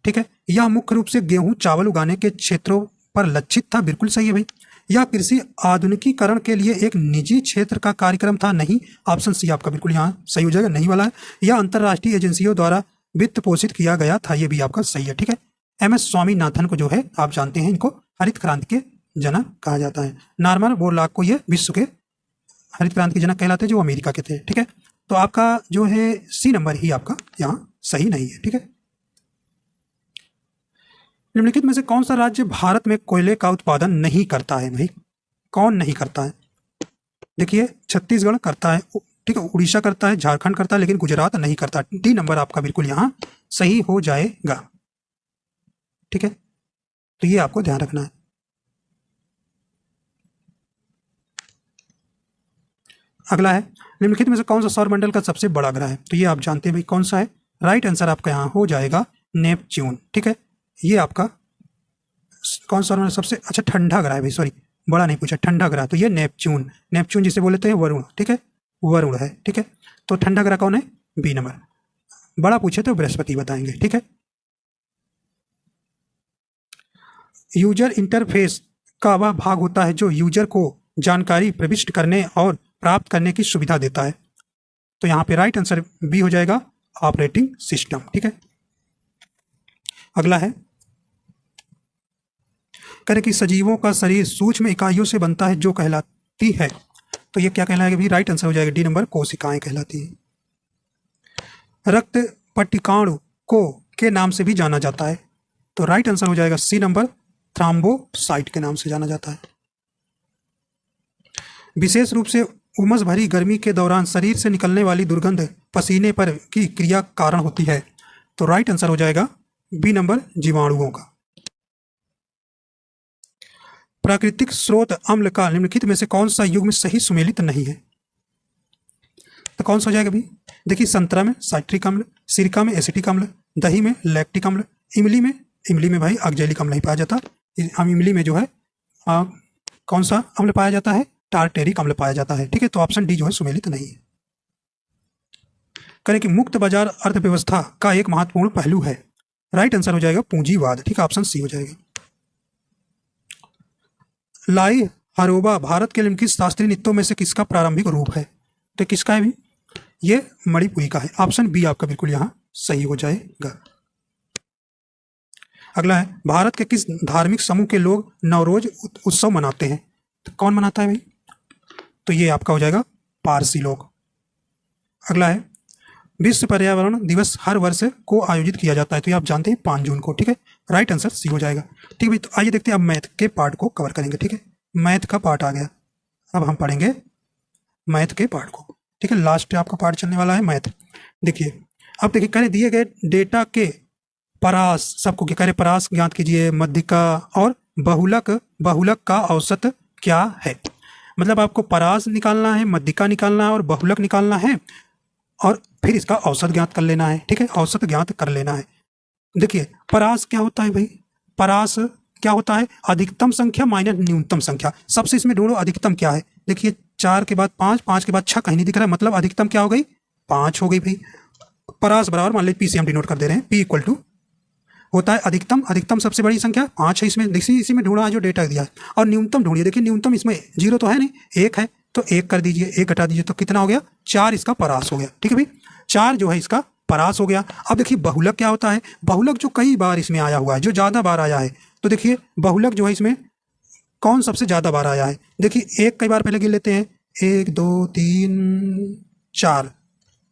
ठीक है। यह मुख्य रूप से गेहूं चावल उगाने के क्षेत्रों पर लक्षित था, बिल्कुल सही है भाई। यह कृषि आधुनिकीकरण के लिए एक निजी क्षेत्र का कार्यक्रम था, नहीं, ऑप्शन सी आपका बिल्कुल यहाँ सही हो जाएगा, नहीं वाला है। यह अंतरराष्ट्रीय एजेंसियों द्वारा वित्त पोषित किया गया था, ये भी आपका सही है, ठीक है। MS स्वामीनाथन को जो है आप जानते हैं, इनको हरित क्रांति के जनक कहा जाता है। नॉर्मन बोरलॉग को ये विश्व के हरित क्रांति के जनक कहलाते हैं, जो अमेरिका के थे, ठीक है। तो आपका जो है सी नंबर ही आपका यहाँ सही नहीं है, ठीक है। निम्नलिखित में से कौन सा राज्य भारत में कोयले का उत्पादन नहीं करता है? भाई कौन नहीं करता है? देखिए, छत्तीसगढ़ करता है, ठीक है, उड़ीसा करता है, झारखंड करता है, लेकिन गुजरात नहीं करता। डी नंबर आपका बिल्कुल यहाँ सही हो जाएगा, ठीक है। तो ये आपको ध्यान रखना है। अगला है, निम्नलिखित में से कौन सा सौरमंडल का सबसे बड़ा ग्रह है? तो ये आप जानते हैं भाई कौन सा है। राइट आंसर आपका यहाँ हो जाएगा नेपच्यून, ठीक है। ये आपका कौन सा मतलब सबसे अच्छा ठंडा ग्रह है भाई, सॉरी बड़ा नहीं पूछा, ठंडा ग्रह, तो ये नेपच्यून, नेपच्यून जिसे बोलते हैं वरुण, ठीक है, वरुण है, ठीक है। तो ठंडा ग्रह कौन है, बी नंबर। बड़ा पूछे तो बृहस्पति बताएंगे, ठीक है। यूजर इंटरफेस का वह भाग होता है जो यूजर को जानकारी प्रविष्ट करने और प्राप्त करने की सुविधा देता है। तो यहाँ पे राइट आंसर बी हो जाएगा, ऑपरेटिंग सिस्टम, ठीक है। अगला है, कह रहे कि सजीवों का शरीर सूक्ष्म इकाइयों से बनता है जो कहलाती है, तो ये क्या कहलाएगा भी, राइट आंसर हो जाएगा डी नंबर, कोशिकाएं कहलाती है। रक्त पट्टिकाणु को के नाम से भी जाना जाता है, तो राइट आंसर हो जाएगा सी नंबर, थ्राम्बोसाइट के नाम से जाना जाता है। विशेष रूप से उमस भरी गर्मी के दौरान शरीर से निकलने वाली दुर्गंध पसीने पर की क्रिया कारण होती है, तो राइट आंसर हो जाएगा बी नंबर, जीवाणुओं का। प्राकृतिक स्रोत अम्ल का निम्नलिखित में से कौन सा युग्म सही सुमेलित नहीं है, तो कौन सा हो जाएगा भी, देखिए संतरा में साइट्रिक अम्ल, सिरका में एसिटिक अम्ल, दही में लैक्टिक अम्ल, इमली में भाई ऑक्जेलिक अम्ल नहीं पाया जाता, हम इमली में जो है कौन सा अम्ल पाया जाता है, टार्टेरिक अम्ल पाया जाता है, ठीक है। तो ऑप्शन डी जो है सुमेलित नहीं है। करें कि मुक्त बाजार अर्थव्यवस्था का एक महत्वपूर्ण पहलू है, राइट आंसर हो जाएगा पूंजीवाद, ठीक है, ऑप्शन सी हो जाएगा। लाई हरोबा भारत के निम्नलिखित शास्त्रीय नृत्यों में से किसका प्रारंभिक रूप है, तो किसका है भी, ये मणिपुरी का है, ऑप्शन बी आपका बिल्कुल यहाँ सही हो जाएगा। अगला है, भारत के किस धार्मिक समूह के लोग नवरोज उत्सव मनाते हैं, तो कौन मनाता है भाई, तो ये आपका हो जाएगा पारसी लोग। अगला है, विश्व पर्यावरण दिवस हर वर्ष को आयोजित किया जाता है, तो ये आप जानते हैं 5 जून को, ठीक है, राइट आंसर सी हो जाएगा। ठीक है भाई, तो आइए देखते हैं अब मैथ के पार्ट को कवर करेंगे, ठीक है। मैथ का पार्ट आ गया, अब हम पढ़ेंगे मैथ के पार्ट को, ठीक है। लास्ट आपका पार्ट चलने वाला है मैथ। देखिए अब देखिए, कह रहे दिए गए डेटा के परास, सबको क्या कह रहे, परास ज्ञात कीजिए, मध्यिका और बहुलक का औसत क्या है, मतलब आपको परास निकालना है, मध्यिका निकालना है और बहुलक निकालना है, और फिर इसका औसत ज्ञात कर लेना है, ठीक है, औसत ज्ञात कर लेना है। देखिए परास क्या होता है भाई, परास क्या होता है, अधिकतम संख्या माइनस न्यूनतम संख्या। सबसे इसमें ढूंढो अधिकतम क्या है, देखिए 4 के बाद 5, 5 के बाद 6 कहीं नहीं दिख रहा है, मतलब अधिकतम क्या हो गई, 5 हो गई भाई। परास बराबर मान लीजिए पी से हम डिनोट कर दे रहे हैं, पी इक्वल टू होता है अधिकतम सबसे बड़ी संख्या 5 है, इसमें देखिए इसी में ढूंढा है जो डेटा दिया है, और न्यूनतम ढूंढिए, देखिए न्यूनतम इसमें 0 तो है नहीं, 1 है, तो 1 कर दीजिए, 1 घटा दीजिए, तो कितना हो गया, 4 इसका परास हो गया, ठीक है भाई, 4 जो है इसका परास हो गया। अब देखिए बहुलक क्या होता है, बहुलक जो कई बार इसमें आया हुआ है, जो ज़्यादा बार आया है, तो देखिए बहुलक जो है इसमें कौन सबसे ज़्यादा बार आया है, देखिए 1 कई बार पहले गिन लेते हैं, 1 2 3 4,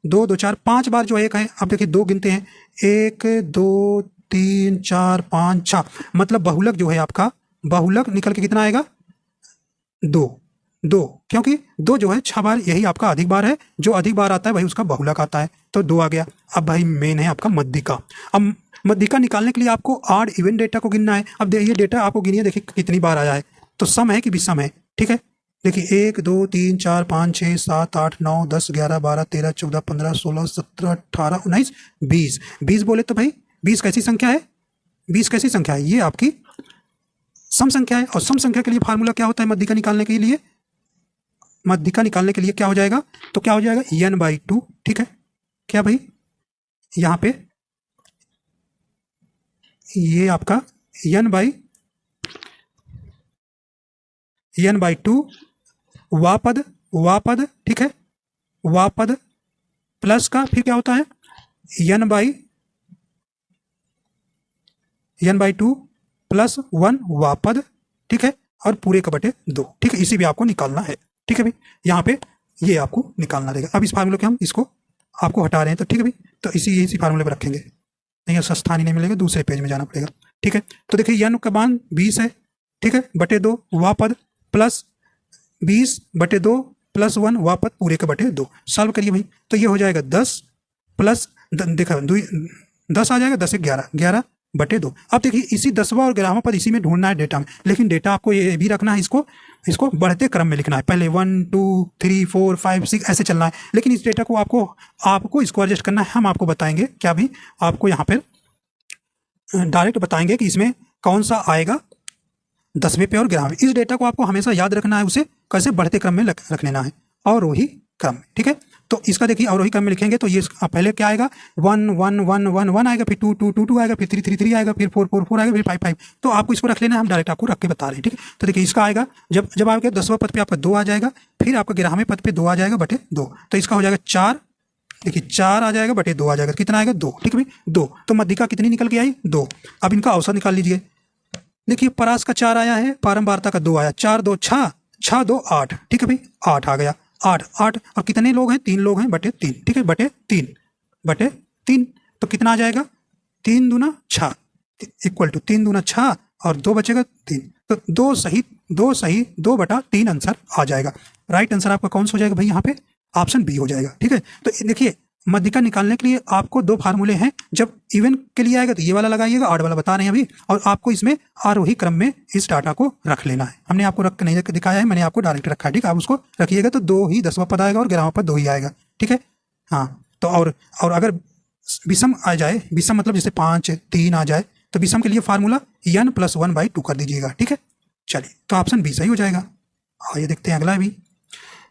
2 2 4 5 बार जो 1 है। अब देखिए 2 गिनते हैं, 1 2 3 4 5 6, मतलब बहुलक जो है आपका, बहुलक निकल के कितना आएगा, 2 2, क्योंकि 2 जो है 6 बार, यही आपका अधिक बार है, जो अधिक बार आता है वही उसका बहुलक आता है, तो 2 आ गया। अब भाई मेन है आपका मध्यिका। अब मध्यिका निकालने के लिए आपको ऑड इवन डेटा को गिनना है। अब देखिए डेटा आपको गिनिए, देखिए कितनी बार आया है, तो सम है कि विषम है, ठीक है। देखिए 1 2 3 4 5 6 7 8 9 10 11 12 13 14 15 16 17 18 19 20, 20 बोले तो भाई 20 कैसी संख्या है, 20 कैसी संख्या है, ये आपकी सम संख्या है, और सम संख्या के लिए फार्मूला क्या होता है मध्यिका निकालने के लिए, मध्यिका निकालने के लिए क्या हो जाएगा, तो क्या हो जाएगा n/2, ठीक है, क्या भाई यहाँ पे ये आपका n/2 वापद, ठीक है, वापद प्लस का फिर क्या होता है n/2 प्लस 1 वापद, ठीक है, और पूरे का बटे 2, ठीक है, इसी भी आपको निकालना है, ठीक है भाई, यहाँ पे ये आपको निकालना रहेगा। अब इस फार्मूले के हम इसको आपको हटा रहे हैं, तो ठीक है भाई, तो इसी फार्मूले पर रखेंगे, नहीं स्थान ही नहीं मिलेगा, दूसरे पेज में जाना पड़ेगा, ठीक है। तो देखिए n का मान 20 है, ठीक है, बटे 2 वापद प्लस 20/2 प्लस 1 वापद पूरे के बटे 2, सॉल्व करिए भाई, तो ये हो जाएगा 10 प्लस देखा 10 आ जाएगा, 10 11 11/2। अब देखिए इसी 10वां और 11वां पद इसी में ढूंढना है डेटा में, लेकिन डेटा आपको ये भी रखना है, इसको बढ़ते क्रम में लिखना है, पहले 1 2 3 4 5 6 ऐसे चलना है, लेकिन इस डेटा को आपको इसको एडजस्ट करना है। हम आपको बताएंगे क्या भी, आपको यहाँ पर डायरेक्ट बताएंगे कि इसमें कौन सा आएगा 10वें पे और 11वें। इस डेटा को आपको हमेशा याद रखना है, उसे कैसे बढ़ते क्रम में रख लेना है, अवरोही क्रम में, ठीक है। तो इसका देखिए अवरोही क्रम में लिखेंगे तो ये पहले क्या आएगा 1 1 1 1 1 आएगा, फिर 2 2 2 2 आएगा, फिर 3 3 3 आएगा, फिर 4 4 4 आएगा, फिर 5 5। तो आपको इसको रख लेना है, हम डायरेक्ट आपको रख के बता रहे हैं, ठीक है। तो देखिए इसका आएगा जब आपके 10वां पद पे आपका 2 आ जाएगा, फिर आपका 11वें पद पे 2 आ जाएगा बटे 2, तो इसका हो जाएगा 4। देखिए 4 आ जाएगा बटे 2 आ जाएगा, कितना आएगा 2, ठीक है भाई 2। तो मध्यिका कितनी निकल के आई 2। अब इनका औसत निकाल लीजिए। देखिए परास का 4 आया है, पारंबारता का 2 आया, 4 2 6, 6 2 8, ठीक है भाई 8 आ गया, 8 8। और कितने लोग हैं 3 लोग हैं बटे 3, ठीक है बटे 3 तो कितना आ जाएगा 3 दूना 6 इक्वल टू 3 दूना 6 और 2 बचेगा 3। तो 2 सही 2 बटा 3 आंसर आ जाएगा। राइट आंसर आपका कौन सा हो जाएगा भाई यहाँ पे ऑप्शन बी हो जाएगा, ठीक है। तो देखिए मध्यिका निकालने के लिए आपको 2 फार्मूले हैं। जब इवन के लिए आएगा तो ये वाला लगाइएगा, ऑड वाला बता रहे हैं अभी, और आपको इसमें आरोही क्रम में इस डाटा को रख लेना है। हमने आपको रख नहीं दिखाया है, मैंने आपको डायरेक्ट रखा है, ठीक है। आप उसको रखिएगा तो 2 ही 10वां पद आएगा और 11वां पद 2 ही आएगा, ठीक है। हाँ तो और अगर विषम आ जाए, विषम मतलब जैसे 5 3 आ जाए, तो विषम के लिए फार्मूला n + 1/2 कर दीजिएगा, ठीक है। चलिए तो ऑप्शन बी सही हो जाएगा। आइए देखते हैं अगला भी।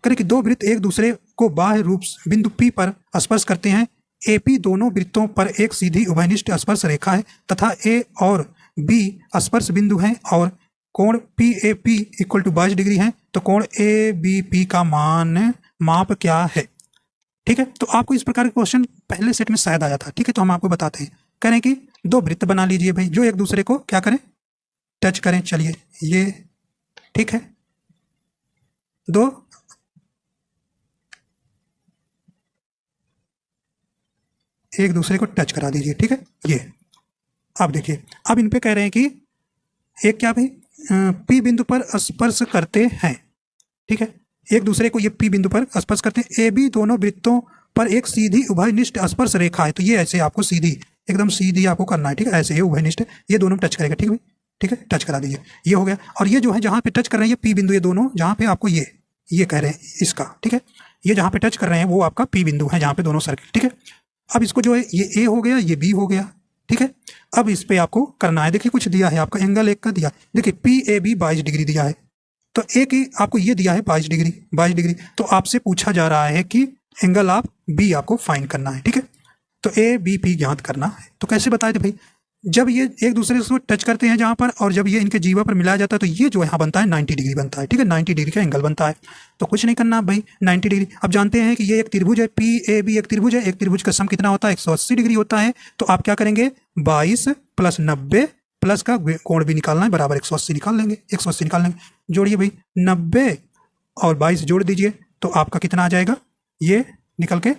करें कि 2 वृत्त एक दूसरे को बाह्य रूप बिंदु P पर स्पर्श करते हैं। AP दोनों वृत्तों पर एक सीधी उभयनिष्ठ स्पर्श रेखा है तथा A और B स्पर्श बिंदु हैं और कोण PAP = 22 डिग्री है। तो कोण ABP का माप क्या है, ठीक है। तो आपको इस प्रकार के क्वेश्चन पहले सेट में शायद आया था, ठीक है। तो हम आपको बताते हैं। करें कि 2 वृत्त बना लीजिए भाई जो एक दूसरे को क्या करें टच करें। चलिए ये ठीक है, 2 एक दूसरे को टच करा दीजिए, ठीक है। ये अब देखिए अब इन पे कह रहे हैं कि एक क्या भाई P बिंदु पर स्पर्श करते हैं, ठीक है। एक दूसरे को ये P बिंदु पर स्पर्श करते हैं। AB दोनों वृत्तों पर एक सीधी उभयनिष्ठ स्पर्श रेखा है। तो ये ऐसे आपको सीधी एकदम सीधी आपको करना है, ठीक है। ऐसे ये उभयनिष्ठ ये दोनों टच करेगा, ठीक है भाई, ठीक है। टच करा दीजिए, ये हो गया। और ये जो है जहाँ पे टच कर रहे हैं ये P बिंदु, ये दोनों जहाँ पे आपको ये कह रहे हैं इसका, ठीक है। ये जहाँ पे टच कर रहे हैं वो आपका P बिंदु है जहाँ पे दोनों सर्किल, ठीक है। अब इसको जो है ये A हो गया, ये B हो गया, ठीक है। अब इस पे आपको करना है। देखिए कुछ दिया है आपका एंगल एक का दिया, देखिए PAB 22 डिग्री दिया है, तो एक ही आपको ये दिया है 22 डिग्री। तो आपसे पूछा जा रहा है कि एंगल आप B आपको फाइंड करना है, ठीक है। तो ABP ज्ञात करना है। तो कैसे बताए थे भाई, जब ये एक दूसरे को टच करते हैं जहाँ पर और जब ये इनके जीवा पर मिलाया जाता है तो ये जो यहाँ बनता है 90 डिग्री बनता है, ठीक है। 90 डिग्री का एंगल बनता है। तो कुछ नहीं करना भाई 90 डिग्री। अब जानते हैं कि ये एक त्रिभुज है, PAB एक त्रिभुज है, एक त्रिभुज का सम कितना होता है 180 डिग्री होता है। तो आप क्या करेंगे 22 + 90 प्लस का कोण भी निकालना है बराबर 180 निकाल लेंगे, 180 निकाल लेंगे। जोड़िए भाई 90 और 22 जोड़ दीजिए तो आपका कितना आ जाएगा, ये निकल के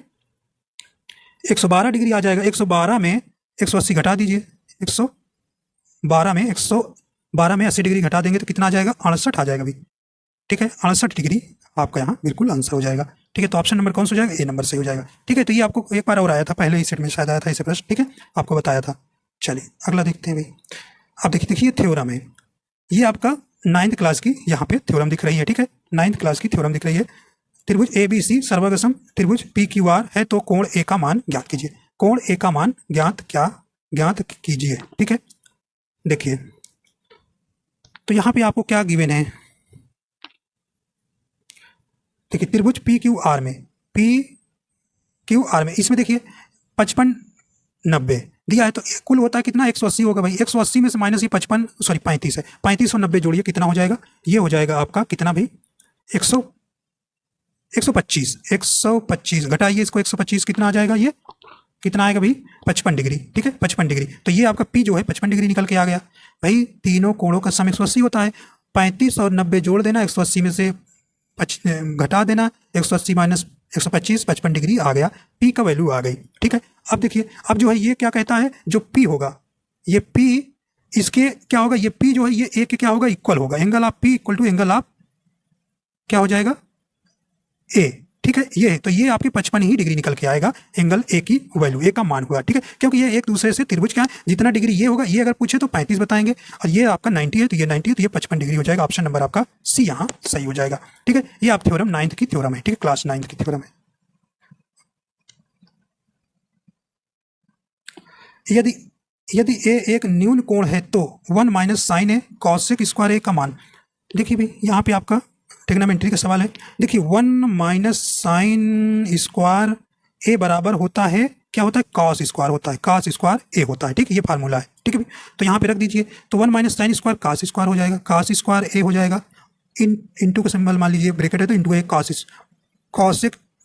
112 डिग्री आ जाएगा। 112 में 180 घटा दीजिए, 112 में 80 डिग्री घटा देंगे तो कितना आ जाएगा 68 आ जाएगा भाई, ठीक है। 68 डिग्री आपका यहाँ बिल्कुल आंसर हो जाएगा, ठीक है। तो ऑप्शन नंबर कौन सा हो जाएगा, ए नंबर सही हो जाएगा, ठीक है। तो ये आपको एक बार और आया था पहले ही सेट में शायद आया था इसे प्रश्न, ठीक है, आपको बताया था। चलिए अगला देखते हैं भाई। अब देखिए थ्योरम है, ये आपका 9th क्लास की यहाँ पे थ्योरम दिख रही है, ठीक है। 9th क्लास की थ्योरम दिख रही है। त्रिभुज ABC सर्वगसम त्रिभुज PQR है तो कोण A का मान ज्ञात कीजिए। कोण A का मान ज्ञात कीजिए, ठीक है। देखिए तो यहाँ पे आपको क्या गिवन है, देखिए त्रिभुज PQR में इसमें देखिए 55 90 दिया है तो कुल होता है कितना 180 होगा भाई। 180 में से माइनस ये 35 है, 35 और 90 जोड़िए कितना हो जाएगा, ये हो जाएगा आपका कितना भाई 125 घटाइए इसको 125 कितना आ जाएगा, ये कितना आएगा भाई 55 डिग्री, ठीक है 55 डिग्री। तो ये आपका P जो है 55 डिग्री निकल के आ गया भाई। तीनों कोणों का सम 180 होता है, 35 और 90 जोड़ देना, 180 में से घटा देना, 180 माइनस 125 55 डिग्री आ गया, P का वैल्यू आ गई, ठीक है। अब देखिए अब जो है ये क्या कहता है, जो P होगा ये P इसके क्या होगा, ये P जो है ये A के क्या होगा इक्वल होगा। Angle of P equal to angle of क्या हो जाएगा A, ठीक है। ये तो ये आपके 55 ही डिग्री निकल के आएगा, एंगल A की वैल्यू A का मान हुआ, ठीक है। क्योंकि ये एक दूसरे से त्रिभुज क्या है, जितना डिग्री ये होगा, ये अगर पूछे तो 35 बताएंगे और ये आपका 90 है तो ये 90 है तो ये 55 डिग्री हो जाएगा। ऑप्शन नंबर आपका C यहाँ सही हो जाएगा, ठीक है। ये आप थ्योरम 9th की थ्योरम है, ठीक है, क्लास 9th की थ्योरम है। यदि यदि ए एक न्यून कोण है तो 1 माइनस साइन ए कॉसेक स्क्वायर ए का मान, देखिए भाई यहाँ पे आपका ट्रिग्नोमेट्री का सवाल है। देखिए 1 माइनस साइन स्क्वायर ए बराबर होता है, क्या होता है, कॉस स्क्वायर होता है, कॉस स्क्वायर ए होता है, ठीक है, ये फार्मूला है, ठीक है भाई। तो यहाँ पे रख दीजिए, तो 1 minus sine square cos square हो जाएगा, कॉस स्क्वायर ए हो जाएगा, इंटू का सिंबल मान लीजिए ब्रैकेट है तो इंटू ए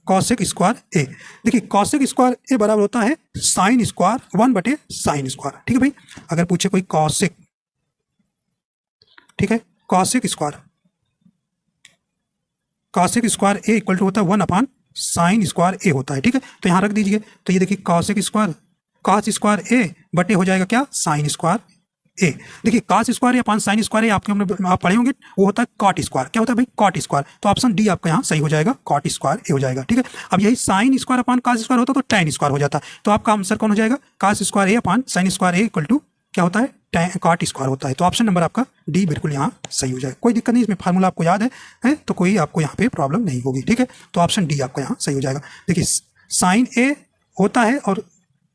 कॉसेक स्क्वायर ए। देखिए कॉसेक स्क्वायर ए बराबर होता है साइन स्क्वायर 1 बटे साइन स्क्वायर, ठीक है भाई। अगर पूछे कोई कॉसेक, ठीक है, cosec square A equal to होता है 1 अपान साइन स्क्वायर ए होता है, ठीक है। तो यहाँ रख दीजिए, तो ये देखिए कॉसेक स्क्वायर कॉस स्क्वायर ए बटे हो जाएगा क्या, साइन स्क्वायर ए। देखिए कॉस स्क्वायर या अपान साइन स्क्वायर आपके आप पढ़े होंगे, वो होता है कॉट स्क्वायर, क्या होता है भाई, कॉट स्क्वायर। तो ऑप्शन डी आपका यहाँ सही हो जाएगा, कॉट स्क्वायर ए हो जाएगा, ठीक है। अब यही sine square upon cos square होता तो टैन स्क्वायर हो जाता, तो आपका आंसर कौन हो जाएगा, cos square A upon sine square A equal to क्या होता है, कॉट स्क्वायर होता है। तो ऑप्शन नंबर आपका डी बिल्कुल यहाँ सही हो जाएगा, कोई दिक्कत नहीं, इसमें फार्मूला आपको याद है तो कोई आपको यहाँ पे प्रॉब्लम नहीं होगी, ठीक है। तो ऑप्शन डी आपका यहाँ सही हो जाएगा। देखिए साइन ए होता है और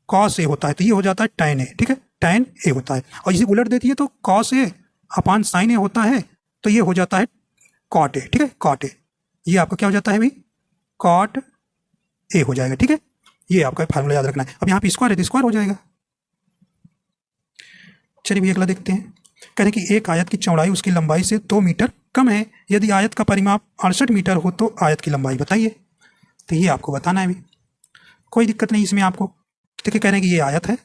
कॉस ए होता है, तो ये हो जाता है टैन ए, ठीक है, टैन ए होता है। और इसे उलट देती है तो कॉस ए अपान साइन ए होता है, तो ये हो जाता है कॉट ए, ठीक है, कॉट ए। ये आपका क्या हो जाता है भाई, कॉट ए हो जाएगा, ठीक है। ये आपका फार्मूला याद रखना है। अब यहाँ पे स्क्वायर है तो स्क्वायर हो जाएगा। चलिए भी अगला देखते हैं। कह रहे कि एक आयत की चौड़ाई उसकी लंबाई से 2 मीटर कम है, यदि आयत का परिमाप 68 मीटर हो तो आयत की लंबाई बताइए। तो ये आपको बताना है, भी कोई दिक्कत नहीं इसमें आपको। देखिए कह रहे हैं कि ये आयत है,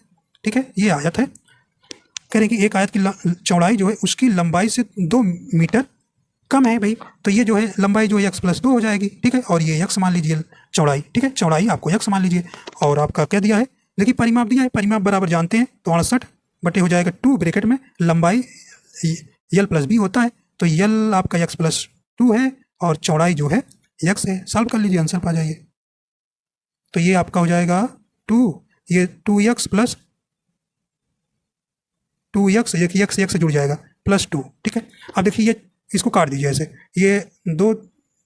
ठीक है, ये आयत है। कह रहे हैं कि एक आयत की चौड़ाई जो है उसकी लंबाई से 2 मीटर कम है भाई, तो ये जो है लंबाई जो है x + 2 हो जाएगी, ठीक है। और ये x मान लीजिए चौड़ाई, ठीक है, चौड़ाई आपको x मान लीजिए। और आपका क्या दिया है, देखिए परिमाप दिया है, परिमाप बराबर जानते हैं, तो 68 बटे हो जाएगा 2 ब्रैकेट में लंबाई l + b होता है, तो l आपका x + 2 है और चौड़ाई जो है x है। सॉल्व कर लीजिए, आंसर पा जाइए। तो ये आपका हो जाएगा 2, ये 2x + 2x, एक x से जुड़ जाएगा +2, ठीक है। अब देखिए ये इसको काट दीजिए ऐसे, ये 2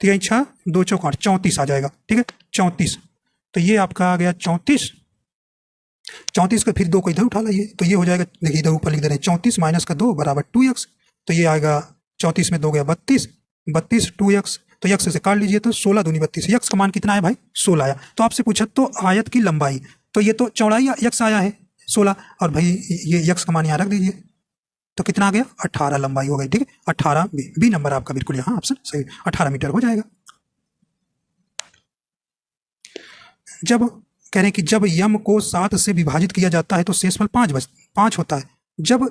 3 6 2 4 8 34 आ जाएगा, ठीक है, 34। तो ये आपका आ गया 34 को फिर 2 को इधर उठा लाइए, तो ये हो जाएगा, देखिए इधर ऊपर लिख दे रहे हैं 34 - 2 बराबर 2x। तो ये आएगा 34 में 2 गया 32, 32 2x, तो x से काट लीजिए तो 16 दूनी 32, x का मान कितना है भाई, 16 आया। तो आपसे पूछा तो आयत की लंबाई, तो ये तो चौड़ाई x आया है 16, और भाई ये x का मान यहाँ रख दीजिए, तो कितना आ गया 18 लंबाई हो गई, ठीक है, 18 बी नंबर आपका बिल्कुल यहाँ ऑप्शन सही, 18 मीटर हो जाएगा। जब कह रहे हैं कि जब यम को 7 से विभाजित किया जाता है तो शेषफल 5 होता है। जब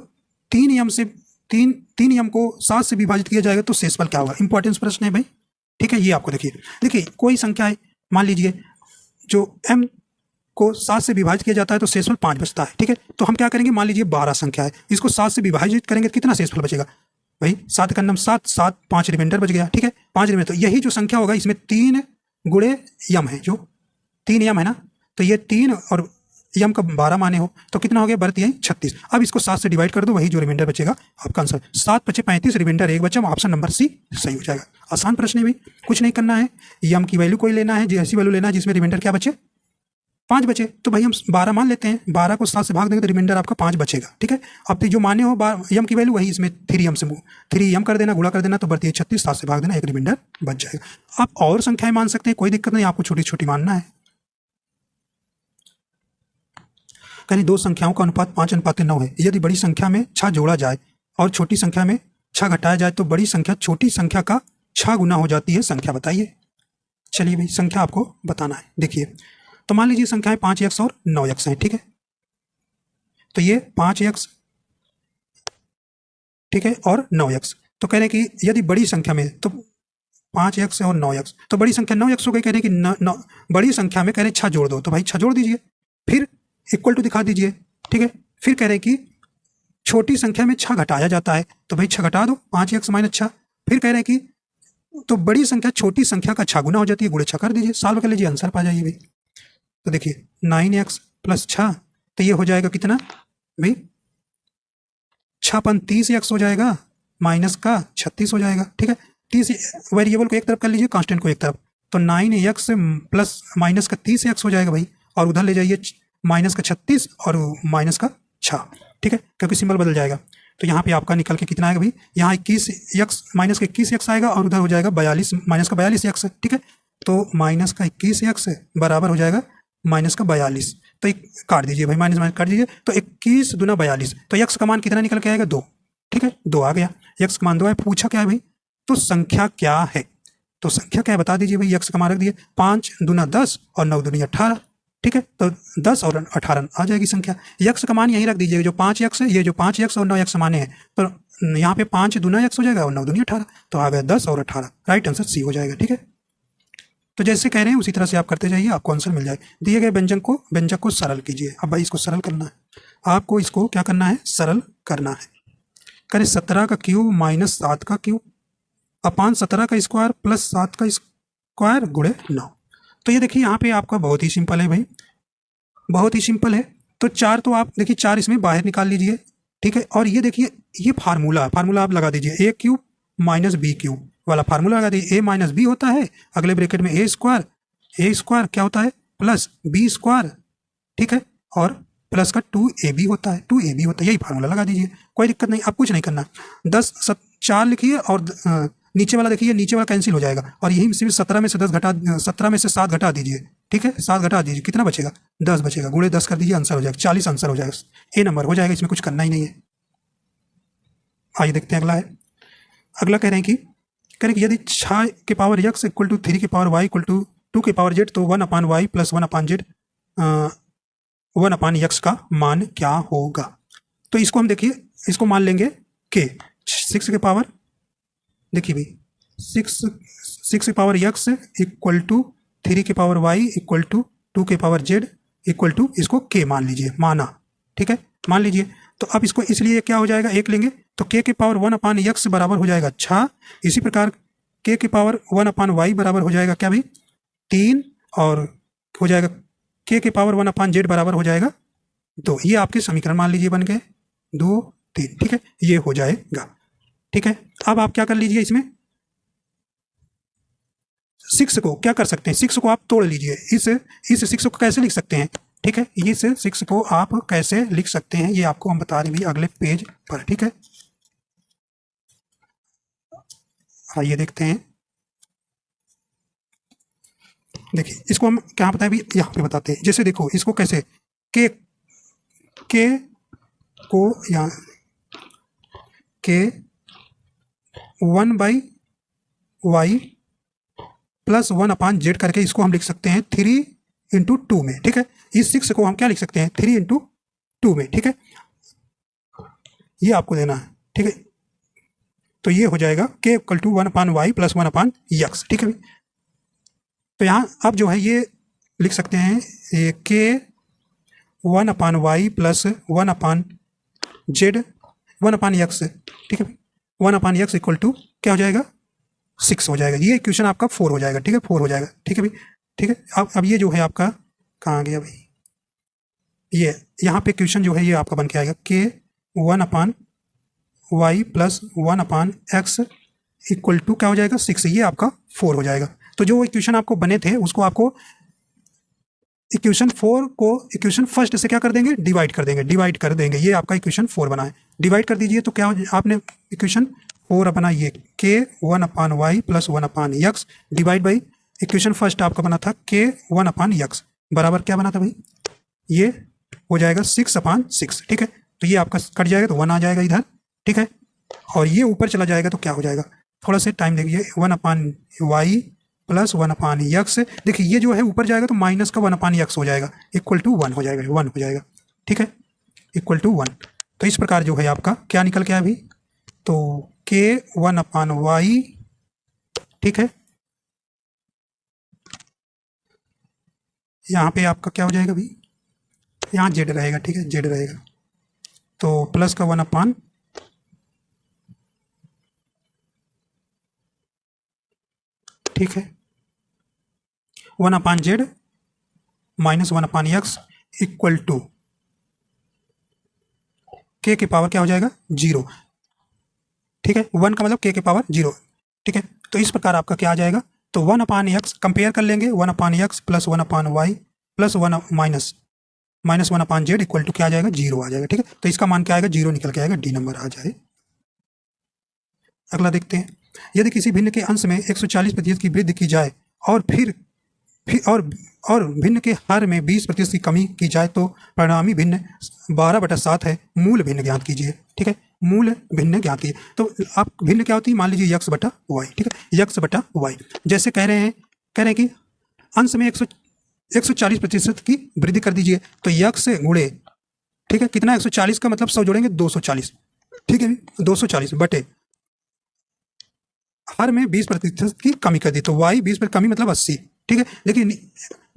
3 यम को 7 से विभाजित किया जाएगा तो शेषफल क्या होगा, इंपॉर्टेंस प्रश्न है भाई, ठीक है। ये आपको देखिए कोई संख्या है, मान लीजिए जो m को 7 से विभाजित किया जाता है तो शेषफल 5 बचता है, ठीक है। तो हम क्या करेंगे, मान लीजिए 12 संख्या है, इसको 7 से विभाजित करेंगे तो कितना शेषफल बचेगा भाई, 7 का नाम 7 5 रिमाइंडर बच गया, ठीक है, 5 रिमाइंडर। तो यही जो संख्या होगा इसमें 3 गुणे यम है, जो 3 यम है ना, तो ये 3 और यम का 12 माने हो तो कितना हो गया, 12 36। अब इसको 7 से डिवाइड कर दो, वही जो रिमाइंडर बचेगा आपका आंसर 7 × 5 = 35, रिमाइंडर 1 बचा, ऑप्शन नंबर सी सही हो जाएगा। आसान प्रश्न है भाई, कुछ नहीं करना है, यम की वैल्यू कोई लेना है, ऐसी वैल्यू लेना है जिसमें रिमाइंडर क्या बचे, 5 बचे। तो भाई हम 12 मान लेते हैं, 12 को 7 से भाग देंगे तो रिमाइंडर आपका 5 बचेगा, ठीक है। अब जो माने हो यम की वैल्यू वही इसमें 3 यम कर देना, गुणा कर देना, तो बढ़ती है 36, 7 से भाग देना, एक रिमाइंडर बच जाएगा। आप और संख्याएं मान सकते हैं, कोई दिक्कत नहीं, आपको छोटी छोटी मानना है। कहीं 2 संख्याओं का अनुपात 5:9 है, यदि बड़ी संख्या में 6 जोड़ा जाए और छोटी संख्या में 6 घटाया जाए तो बड़ी संख्या छोटी संख्या का 6 गुना हो जाती है, संख्या बताइए। चलिए भाई संख्या आपको बताना है। देखिए तो मान लीजिए संख्याएं 5x और 9x हैं, ठीक है। तो ये 5x, ठीक है, और 9x। तो कह रहे हैं कि यदि बड़ी संख्या में, तो 5x और 9x, तो बड़ी संख्या 9x हो गई। कह रहे हैं कि बड़ी संख्या में कह रहे हैं 6 जोड़ दो, तो भाई 6 जोड़ दीजिए, फिर इक्वल टू दिखा दीजिए, ठीक है। फिर कह रहे हैं कि छोटी संख्या में 6 घटाया जाता है, तो भाई 6 घटा दो, 5x - 6। फिर कह रहे हैं कि तो बड़ी संख्या छोटी संख्या का 6 गुना हो जाती है, गुणे 6 कर दीजिए, सॉल्व कर लीजिए, आंसर पा जाइए भाई। तो देखिए 9x + 6, तो ये हो जाएगा कितना भाई, 6 × 30x हो जाएगा, माइनस का 36 हो जाएगा, ठीक है। 30 वेरिएबल को एक तरफ कर लीजिए, कांस्टेंट को एक तरफ, तो 9x प्लस माइनस का 30x हो जाएगा भाई, और उधर ले जाइए माइनस का 36 और माइनस का 6, ठीक है, क्योंकि सिंबल बदल जाएगा। तो यहाँ पे आपका निकल के कितना आएगा भाई, यहाँ 21x माइनस का 21x आएगा और उधर हो जाएगा 42 माइनस का 42x, ठीक है। तो माइनस का 21x बराबर हो जाएगा माइनस का 42। तो एक काट दीजिए भाई, माइनस माइनस काट दीजिए, तो 21 दूना 42। तो x का मान कितना निकल के आएगा, 2, ठीक है, 2 आ गया। x का मान 2 है। पूछा क्या है भाई, तो संख्या क्या है, तो संख्या क्या है बता दीजिए भाई। x का मान रख दिए, 5 दूना 10 और 9 दूनी 18, ठीक है। तो 10 और 18 आ जाएगी संख्या। x का मान यहीं रख दीजिए, जो 5x है, ये जो 5x और 9x माने हैं, तो यहाँ पे 5 दूना x हो जाएगा और 9 दूनी 18, तो आ गया 10 और 18। राइट आंसर सी हो जाएगा, ठीक है। तो जैसे कह रहे हैं उसी तरह से आप करते जाइए, आपको आंसर मिल जाएगा। दिए गए व्यंजक को सरल कीजिए। अब भाई इसको सरल करना है, आपको इसको क्या करना है, सरल करना है। करें 17 का क्यूब माइनस 7 का क्यूब अपान 17 का स्क्वायर प्लस 7 का स्क्वायर गुणे 9। तो ये देखिए यहाँ पे आपका बहुत ही सिंपल है भाई, बहुत ही सिंपल है। तो 4 तो आप देखिए 4 इसमें बाहर निकाल लीजिए, ठीक है। और ये देखिए ये फार्मूला आप लगा दीजिए, ए क्यूब माइनस बी क्यूब वाला फार्मूला लगा दीजिए। ए माइनस बी होता है, अगले ब्रैकेट में ए स्क्वायर क्या होता है, प्लस बी स्क्वायर, ठीक है, और प्लस का 2ab होता है, 2ab होता है, यही फार्मूला लगा दीजिए, कोई दिक्कत नहीं। आप कुछ नहीं करना, 4 लिखिए और नीचे वाला देखिए, नीचे वाला कैंसिल हो जाएगा और यही सिर्फ 17 में से 7 घटा दीजिए, ठीक है, 7 घटा दीजिए, कितना बचेगा, 10 बचेगा। गुणे 10 कर दीजिए, आंसर हो जाएगा 40, आंसर हो जाएगा, ए नंबर हो जाएगा, इसमें कुछ करना ही नहीं है। आइए देखते हैं अगला है। अगला कह रहे हैं कि यदि 6 के पावर x इक्वल टू 3 के पावर y इक्वल टू 2 के पावर z, तो 1 अपान y प्लस 1 अपान z 1 अपान x का मान क्या होगा। तो इसको हम देखिए, इसको मान लेंगे के 6 के पावर, देखिए भाई 6 के पावर x इक्वल टू 3 के पावर y इक्वल टू 2 के पावर z इक्वल टू, इसको k मान लीजिए, माना, ठीक है, मान लीजिए। तो अब इसको इसलिए क्या हो जाएगा, 1 लेंगे तो k के पावर 1 अपान x बराबर हो जाएगा 6। इसी प्रकार k के पावर 1 अपान y बराबर हो जाएगा क्या भाई, 3, और हो जाएगा k के पावर 1 अपान z बराबर हो जाएगा 2। ये आपके समीकरण मान लीजिए बन गए 2, 3, ठीक है, ये हो जाएगा, ठीक है। अब आप क्या कर लीजिए, इसमें 6 को क्या कर सकते हैं, 6 को आप तोड़ लीजिए। इस 6 को कैसे लिख सकते हैं, ठीक है, इस 6 को आप कैसे लिख सकते हैं ये आपको हम बता रहे हैं अगले पेज पर, ठीक है। आइए देखते हैं, देखिए इसको हम क्या बताएं भी, यहाँ पे बताते हैं। जैसे देखो इसको कैसे, के को यहाँ के 1/y प्लस 1 अपान जेड करके इसको हम लिख सकते हैं 3 इंटू 2 में, ठीक है। इस 6 को हम क्या लिख सकते हैं, 3 इंटू 2 में, ठीक है, ये आपको देना है, ठीक है। तो ये हो जाएगा k equal to 1 upon Y plus 1 upon x, ठीक है। तो यहाँ अब जो है ये लिख सकते हैं, ये k 1 upon Y plus 1 upon Z 1 upon x, ठीक है, 1 अपान x इक्वल टू क्या हो जाएगा, 6 हो जाएगा। ये इक्वेशन आपका 4 हो जाएगा, ठीक है, 4 हो जाएगा, ठीक है भाई, ठीक है। अब ये जो है आपका कहाँ गया भाई, ये यहाँ पे इक्वेशन जो है ये आपका बन के आएगा k 1 upon Y plus 1 upon X equal to क्या हो जाएगा, 6। ये आपका 4 हो जाएगा। तो जो इक्वेशन आपको बने थे उसको आपको इक्वेशन 4 को इक्वेशन फर्स्ट से क्या कर देंगे, डिवाइड कर देंगे। ये आपका इक्वेशन 4 बना है, डिवाइड कर दीजिए। तो क्या आपने इक्वेशन 4 बना, ये k 1 upon Y plus 1 upon X divide by equation first आपका बना था k 1 अपान एक्स बराबर क्या बना था भाई, ये हो जाएगा 6 अपान 6, ठीक है। तो ये आपका कट जाएगा तो 1 आ जाएगा इधर, ठीक है, और ये ऊपर चला जाएगा तो क्या हो जाएगा, थोड़ा सा टाइम देखिए, 1 upon Y plus 1 upon x, देखिए ये जो है ऊपर जाएगा तो माइनस का 1 अपान एक्स हो जाएगा, इक्वल टू 1 हो जाएगा, 1 हो जाएगा, ठीक है, इक्वल टू 1। तो इस प्रकार जो है आपका क्या निकल के आया भाई, तो k 1 अपान वाई, ठीक है, यहाँ पे आपका क्या हो जाएगा भाई, यहाँ जेड रहेगा, ठीक है, जेड रहेगा, तो प्लस का 1 अपान ठीक है 1 upon Z minus 1 upon X equal to k के पावर क्या हो जाएगा 0, ठीक है, 1 का मतलब k के पावर 0, ठीक है। तो इस प्रकार आपका क्या आ जाएगा, तो 1 अपान एक्स कंपेयर कर लेंगे, 1 upon X plus 1 upon Y plus 1 minus -1/z equal to क्या आ जाएगा, 0 आ जाएगा। ठीक है, तो इसका मान क्या आएगा, 0 निकल के आएगा, डी नंबर आ जाए। अगला देखते हैं, यदि किसी भिन्न के अंश में 140% की वृद्धि की जाए और फिर और भिन्न के हर में 20% की कमी की जाए तो परिणामी भिन्न 12/7 है, मूल भिन्न ज्ञात कीजिए। ठीक है, मूल भिन्न ज्ञात कीजिए। तो आप भिन्न क्या होती है, मान लीजिए x/y। ठीक है, x/y जैसे कह रहे हैं कि अंश में 140% की वृद्धि कर दीजिए, तो x गुणे, ठीक है, कितना 140 का मतलब 100 जोड़ेंगे 240। ठीक है, 240 बटे हर में 20% की कमी कर दी, तो y 20% कमी मतलब 80। ठीक है, लेकिन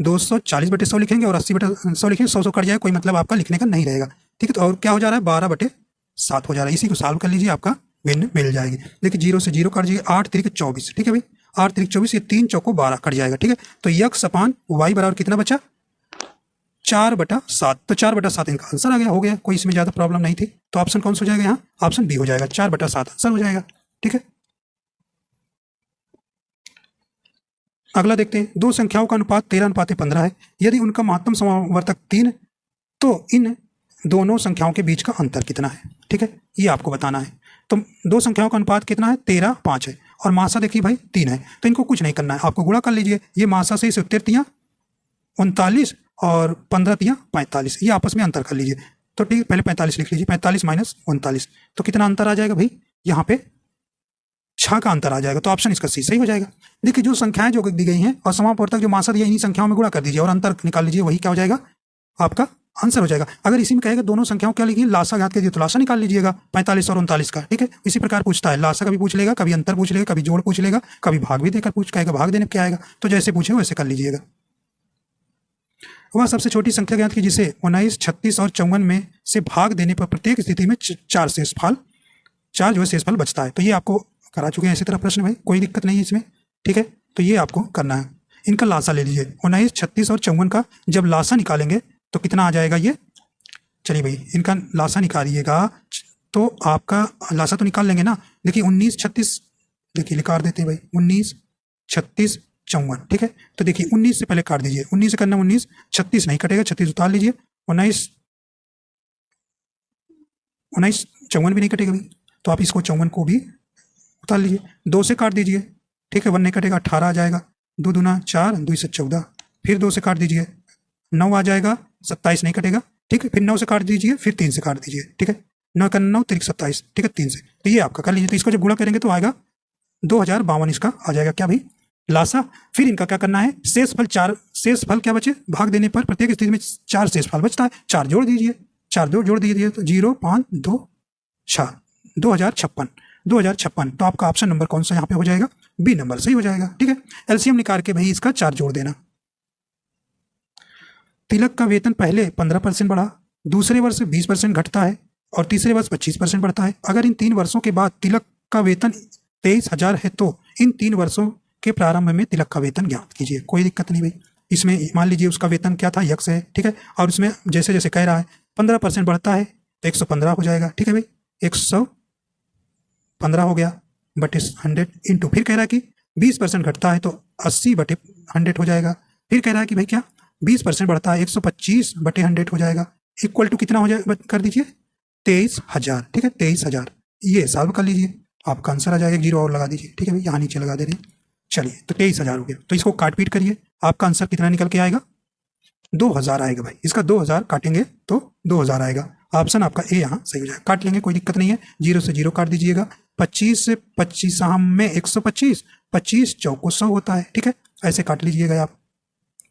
240/100 लिखेंगे और 80/100 लिखेंगे, 100 कट जाए, कोई मतलब आपका लिखने का नहीं रहेगा। ठीक है, तो और क्या हो जा रहा है, 12/7 हो जा रहा है। इसी को सॉल्व कर लीजिए, आपका भिन्न मिल जाएगी। देखिए 0 से 0 काट दीजिए, 8 3 24। ठीक है भाई, 8 3 24, ये 3 चौको 12 कट जाएगा। ठीक है, तो x/y बराबर कितना बचा, 4/7। तो 4/7 इनका आंसर आ गया, हो गया, कोई इसमें ज़्यादा प्रॉब्लम नहीं थी। तो ऑप्शन कौन सा हो जाएगा यहाँ, ऑप्शन बी हो जाएगा, 4/7 आंसर हो जाएगा। ठीक है, अगला देखते हैं, दो संख्याओं का अनुपात 13/15 है। यदि उनका महत्तम समावर्तक 3, तो इन दोनों संख्याओं के बीच का अंतर कितना है। ठीक है, ये आपको बताना है। तो दो संख्याओं का अनुपात कितना है, 13:5 है, और मासा देखिए भाई 3 है। तो इनको कुछ नहीं करना है, आपको गुणा कर लीजिए। ये मासा से 73 39 और 15 45, ये आपस में अंतर कर लीजिए। तो ठीक है, पहले 45 लिख लीजिए, 45 माइनस 39, तो कितना अंतर आ जाएगा भाई, यहाँ पे 6 का अंतर आ जाएगा। तो ऑप्शन इसका सी सही हो जाएगा। देखिए जो संख्याएं जो दी गई हैं और समापवर्तक जो मासा दिया, इन्हीं संख्याओं में गुणा कर दीजिए और अंतर निकाल लीजिए, वही क्या हो जाएगा, आपका आंसर हो जाएगा। अगर इसी में कहेगा दोनों संख्याओं क्या लिखिए, लासा ज्ञात कीजिए, तो लासा निकाल लीजिएगा 45 और 39 का। ठीक है, इसी प्रकार पूछता है, लासा कभी पूछ लेगा, कभी अंतर पूछ लेगा, कभी जोड़ पूछ लेगा, कभी भाग भी देकर पूछ कहेगा, भाग देने क्या आएगा। तो जैसे पूछे वैसे कर लीजिएगा। वह सबसे छोटी संख्या ज्ञात की जिसे 19, 36 और 54 में से भाग देने पर प्रत्येक स्थिति में 4 जो है शेषफल बचता है। तो ये आपको करा चुके हैं इसी तरह प्रश्न भाई, कोई दिक्कत नहीं है इसमें। ठीक है, तो ये आपको करना है। इनका लासा ले लीजिए, 19, 36 और 54 का जब लासा निकालेंगे तो कितना आ जाएगा ये, चलिए भाई इनका लासा निकालिएगा, तो आपका लासा तो निकाल लेंगे ना। देखिए 19, 36, देखिए निकाल देते हैं भाई, 19, 36, 54। ठीक है, तो देखिए 19 से पहले काट दीजिए, 19 से करना 19, 36 नहीं कटेगा, 36 उतार लीजिए, 19 54 भी नहीं कटेगा भाई, तो आप इसको 54 को भी उतार लीजिए। 2 से काट दीजिए, ठीक है, 1 नहीं कटेगा, 18 आ जाएगा, 2 दूना 4, 2 से 14, फिर 2 से काट दीजिए, 9 आ जाएगा, 27 नहीं कटेगा। ठीक है, फिर 9 से काट दीजिए, फिर 3 से काट दीजिए। ठीक है, 9 का 9 3 27, ठीक है, 3 से। तो ये आपका कर लीजिए। तो इसको जब गुणा करेंगे तो आएगा 2052, इसका आ जाएगा क्या भाई, लासा। फिर इनका क्या करना है, शेषफल 4, शेषफल क्या बचे, भाग देने पर प्रत्येक स्थिति में 4 शेषफल बचता है, 4 जोड़ दीजिए, 4 जोड़ दीजिए, तो 0 5 2 6, 2056। तो आपका ऑप्शन नंबर कौन सा यहाँ पे हो जाएगा, बी नंबर सही हो जाएगा। ठीक है, एलसीएम निकाल के भाई इसका 4 जोड़ देना। तिलक का वेतन पहले 15% बढ़ा, दूसरे वर्ष 20% घटता है और तीसरे वर्ष 25% बढ़ता है। अगर इन 3 वर्षों के बाद तिलक का वेतन 23,000 है तो इन 3 वर्षों के प्रारंभ में तिलक का वेतन ज्ञात कीजिए। कोई दिक्कत नहीं भाई, इसमें मान लीजिए उसका वेतन क्या था, यक्स है। ठीक है, और उसमें जैसे जैसे कह रहा है 15% बढ़ता है तो 115 हो जाएगा। ठीक है भाई, 115 हो गया बटे 100 इंटू, फिर कह रहा है कि 20% घटता है तो 80 बटे 100 हो जाएगा। फिर कह रहा है कि भाई क्या 20% बढ़ता है 125 बटे 100 हो जाएगा, इक्वल टू कितना हो जाएगा, कर दीजिए 23,000। ठीक है, 23,000, ये सॉल्व कर लीजिए, आपका आंसर आ जाएगा। 0 और लगा दीजिए। ठीक है भाई, यहाँ नीचे लगा दे रहे हैं। चलिए, तो 23,000 हो गया, तो इसको काट पीट करिए, आपका आंसर कितना निकल के आएगा, 2,000 आएगा भाई। इसका 2,000 काटेंगे तो 2,000 आएगा। ऑप्शन आपका ए यहाँ सही हो जाएगा। काट लेंगे, कोई दिक्कत नहीं है, 0 से 0 काट दीजिएगा। 25 से 25 में 125, 25 चौको 100 होता है। ठीक है, ऐसे काट लीजिएगा आप।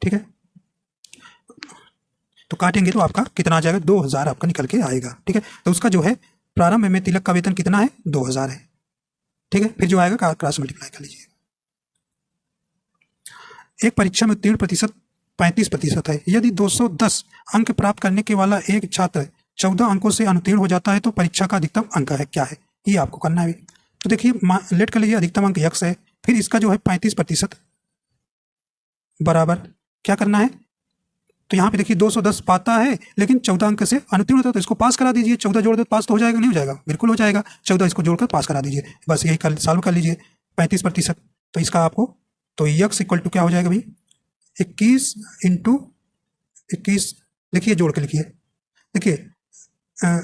ठीक है, तो काटेंगे तो आपका कितना आ जाएगा, 2,000 आपका निकल के आएगा। ठीक है, तो उसका जो है प्रारंभ में तिलक का वेतन कितना है, 2,000 है। ठीक है, फिर जो आएगा क्रॉस मल्टीप्लाई कर लीजिए। एक परीक्षा में उत्तीर्ण प्रतिशत 35% है। यदि 210 अंक प्राप्त करने के वाला एक छात्र 14 अंकों से अनुत्तीर्ण हो जाता है तो परीक्षा का अधिकतम अंक है क्या है, ये आपको करना है। तो देखिए लेट कर लीजिए, अधिकतम अंक यक्स है, फिर इसका जो है 35% बराबर क्या करना है, तो यहाँ पे देखिए 210 पाता है लेकिन 14 अंक से अनुत्तीर्ण होता है, तो इसको पास करा दीजिए। 14 जोड़ दो पास तो हो जाएगा, नहीं हो जाएगा, बिल्कुल हो जाएगा। 14 इसको जोड़कर पास करा दीजिए, बस यही कर सॉल्व कर लीजिए। 35%, तो इसका आपको तो यक्स इक्वल टू क्या हो जाएगा भाई, 21 इंटू 21 देखिए जोड़ के लिखिए, देखिए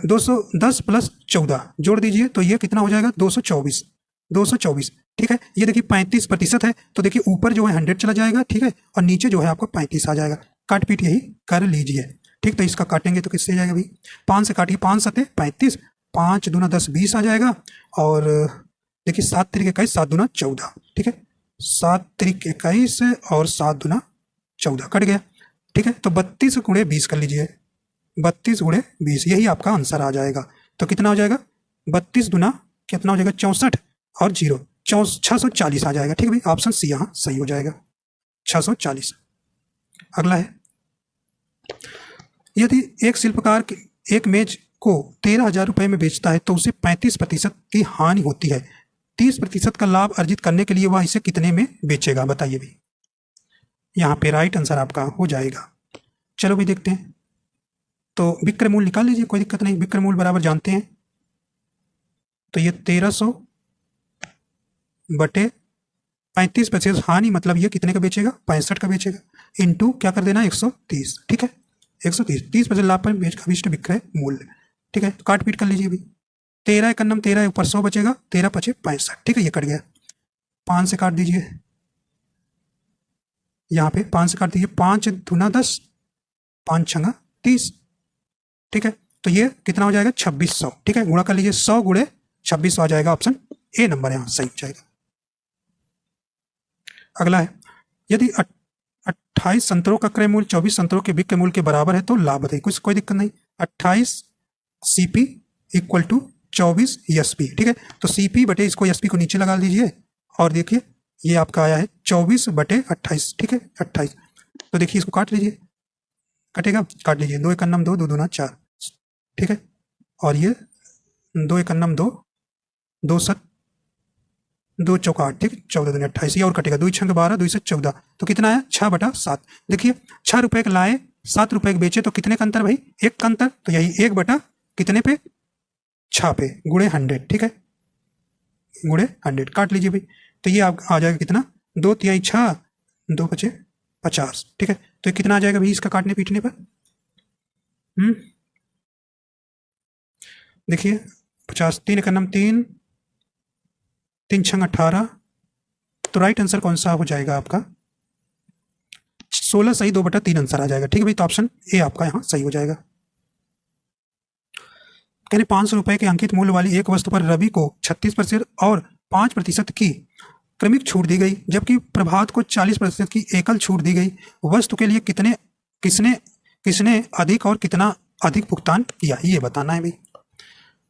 210 प्लस 14 जोड़ दीजिए तो ये कितना हो जाएगा 224, 224। ठीक है, ये देखिए 35% है तो देखिए ऊपर जो है 100 चला जाएगा, ठीक है, और नीचे जो है आपको 35 आ जाएगा। काट पीट यही कर लीजिए। ठीक, तो इसका काटेंगे तो किससे जाएगा भाई, 5 से काटिए, 5 सते 35, 5 दूना 10 20 आ जाएगा, और देखिए 7 तिरिक 21, 7 दूना 14। ठीक है, 7 तिरिक 21 और 7 दूना 14 कट गया। ठीक है, तो 32 गुणे 20 कर लीजिए, 32 गुणे 20 यही आपका आंसर आ जाएगा। तो कितना हो जाएगा 32 दुना कितना हो जाएगा 64 और 0 640 आ जाएगा। ठीक है भाई, ऑप्शन सी यहाँ सही हो जाएगा, 640। अगला है, यदि एक शिल्पकार एक मेज को 13,000 रुपए में बेचता है तो उसे 35% की हानि होती है, 30% का लाभ अर्जित करने के लिए वह इसे कितने में बेचेगा, बताइए भाई। यहाँ पे राइट आंसर आपका हो जाएगा। चलो भाई देखते हैं, तो विक्रय मूल्य निकाल लीजिए, कोई दिक्कत नहीं, विक्रय मूल्य बराबर जानते हैं, तो ये 1300 बटे 35% हानि, मतलब ये कितने का बेचेगा 65 का बेचेगा, इंटू क्या कर देना 130। ठीक है, 130, 30% लाभ पर बेच का विशिष्ट विक्रय मूल्य। ठीक है, तो काट पीट कर लीजिए भाई, 13 एक अन्नम 13 ऊपर 100 बचेगा, 13 पचे 65। ठीक है, ये कट गया, 5 से काट दीजिए, यहाँ पे 5 से काट दीजिए, 5 दूना 10, 5 छंगा 30। ठीक है, तो ये कितना हो जाएगा 2600। ठीक है, गुणा कर लीजिए, 100 गुणे 2600 आ जाएगा, ऑप्शन ए नंबर यहाँ सही हो जाएगा। अगला है, यदि 28 संतरों का क्रय मूल्य 24 संतरों के विक्रय मूल्य के बराबर है तो लाभ बताइए। कुछ कोई दिक्कत नहीं, 28 सीपी इक्वल टू 24 एसपी। ठीक है, तो सीपी बटे इसको एसपी को नीचे लगा दीजिए, और देखिए ये आपका आया है 24 बटे 28। ठीक है, 28, तो देखिए इसको काट लीजिए, कटेगा, काट लीजिए, 2 एक अन्नम 2, 2 दूना 4। ठीक है, और ये 2 एक अन्नम 2, 2 सत 2 चौका 8। ठीक, 14 दूनी 28, ये और कटेगा, 2 छंग 12, 2 से 14, तो कितना आया 6/7। देखिए 6 रुपए का लाए, 7 रुपए के बेचे, तो कितने का अंतर भाई, 1 का अंतर, तो यही 1 बटा कितने पे 6 पे गुणे 100। ठीक है, गुणे 100 काट लीजिए भाई, तो ये आ जाएगा कितना 2 तिहाई 6, 2 बचे 50। ठीक है, तो कितना आ जाएगा भाई इसका काटने पीटने पर, देखिए 50, 3 एक अन्नम 3, 3 छंग 18, तो राइट आंसर कौन सा हो जाएगा आपका 16 सही 2/3 आंसर आ जाएगा। ठीक है भाई, तो ऑप्शन ए आपका यहाँ सही हो जाएगा। कहने 500 रुपए के अंकित मूल्य वाली एक वस्तु पर रवि को 36% और 5% की क्रमिक छूट दी गई, जबकि प्रभात को 40% की एकल छूट दी गई। वस्तु के लिए किसने अधिक और कितना अधिक भुगतान किया, ये बताना है भाई।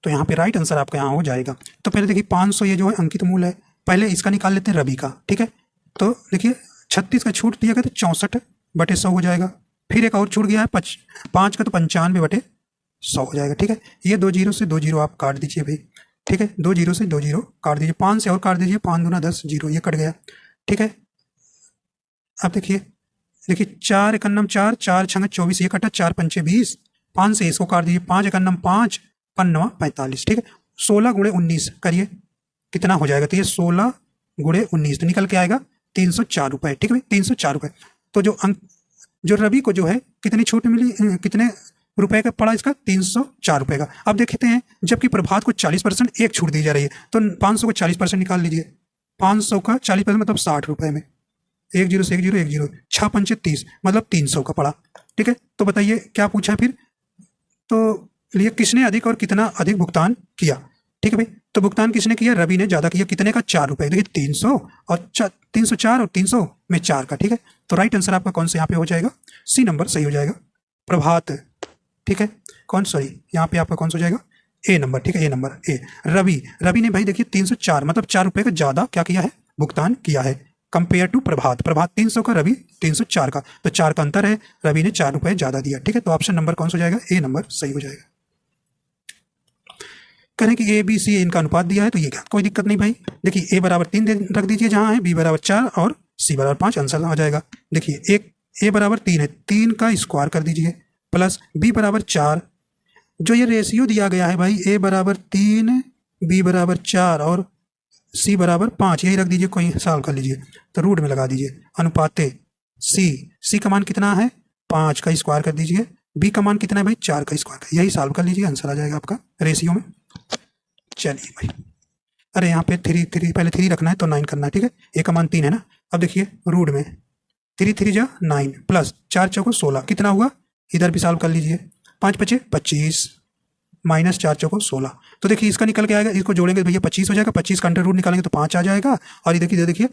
तो यहाँ पे राइट आंसर आपका यहाँ हो जाएगा। तो पहले देखिए 500 ये जो है अंकित मूल्य है, पहले इसका निकाल लेते हैं रवि का। ठीक है, तो देखिए 36 का छूट दिया गया तो 64/100 हो जाएगा, फिर एक और छूट गया है 5 का, तो 95/100 हो जाएगा। ठीक है, ये 2 जीरो से 2 जीरो आप काट दीजिए भाई। ठीक है, 2 जीरो से 2 जीरो काट दीजिए, 5 से और काट दीजिए, 5 दूना 10, 0 ये कट गया। ठीक है, अब देखिए 4 एक अन्नम 4, 4 छंग 24 ये कटा, 4 पंचे 20, 5 से इसको काट दीजिए, 5 एक अन्नम 5, 5 45। ठीक है, 16 गुणे 19 करिए, कितना हो जाएगा, तो ये 16 गुणे 19 तो निकल के आएगा 304 रुपए। ठीक है भाई, 304 रुपए। तो जो रवि को जो है कितनी छूट मिली, कितने रुपए का पड़ा इसका 304 रुपए का। अब देखते हैं, जबकि प्रभात को 40% एक छूट दी जा रही है, तो 500 को 40% निकाल लीजिए, 500 का 40% मतलब 60 रुपए में, 1 जीरो से 1 जीरो 1 जीरो, 6 पंचे 30 मतलब 300 का पड़ा। ठीक है, तो बताइए क्या पूछा फिर, तो लिए किसने अधिक और कितना अधिक भुगतान किया। ठीक है भाई, तो भुगतान किसने किया, रवि ने ज्यादा किया, कितने का 4 रुपए। देखिए 300 और 304 और 300 में 4 का। ठीक है, तो राइट आंसर आपका कौन सा यहाँ पे हो जाएगा, सी नंबर सही हो जाएगा, प्रभात। ठीक है, कौन सॉरी यहाँ पे आपका कौन सा हो जाएगा, ए नंबर। ठीक है, ए नंबर ए। रवि ने भाई देखिए 304 मतलब 4 रुपए का ज्यादा क्या किया है, भुगतान किया है, कंपेयर टू प्रभात 300 का, रवि 304 का, तो 4 का अंतर है, रवि ने 4 रुपए ज्यादा दिया। ठीक है, तो ऑप्शन नंबर कौन सा हो जाएगा, ए नंबर सही हो जाएगा। करें कि ए बी सी इनका अनुपात दिया है, तो ये क्या कोई दिक्कत नहीं भाई। देखिए ए बराबर 3 रख दीजिए जहां है, बी बराबर 4 और सी बराबर 5 आंसर आ जाएगा। देखिए एक ए बराबर 3 है, 3 का स्क्वायर कर दीजिए, प्लस बी बराबर 4, जो ये रेशियो दिया गया है भाई, ए बराबर 3, बी बराबर 4 और सी बराबर 5, यही रख दीजिए, कोई सॉल्व कर लीजिए, तो रूट में लगा दीजिए, अनुपाते सी का मान कितना है 5 का स्क्वायर कर दीजिए, बी का मान कितना है भाई 4 का स्क्वायर का। यही सॉल्व कर लीजिए, आंसर आ जाएगा आपका रेशियो में। चलिए भाई, अरे यहाँ पे थ्री थ्री पहले 3 रखना है तो 9 करना है, ठीक है। ए का मान 3 है ना। अब देखिए रूट में 3 3 जा 9 प्लस 4 चौको 16 कितना हुआ, इधर भी सॉल्व कर लीजिए। 5 5 25 माइनस 4 चौको 16, तो देखिए इसका निकल के आएगा, इसको जोड़ेंगे भैया 25 हो जाएगा, 25 का अंडर रूट निकालेंगे तो 5 आ जाएगा। और ये देखिए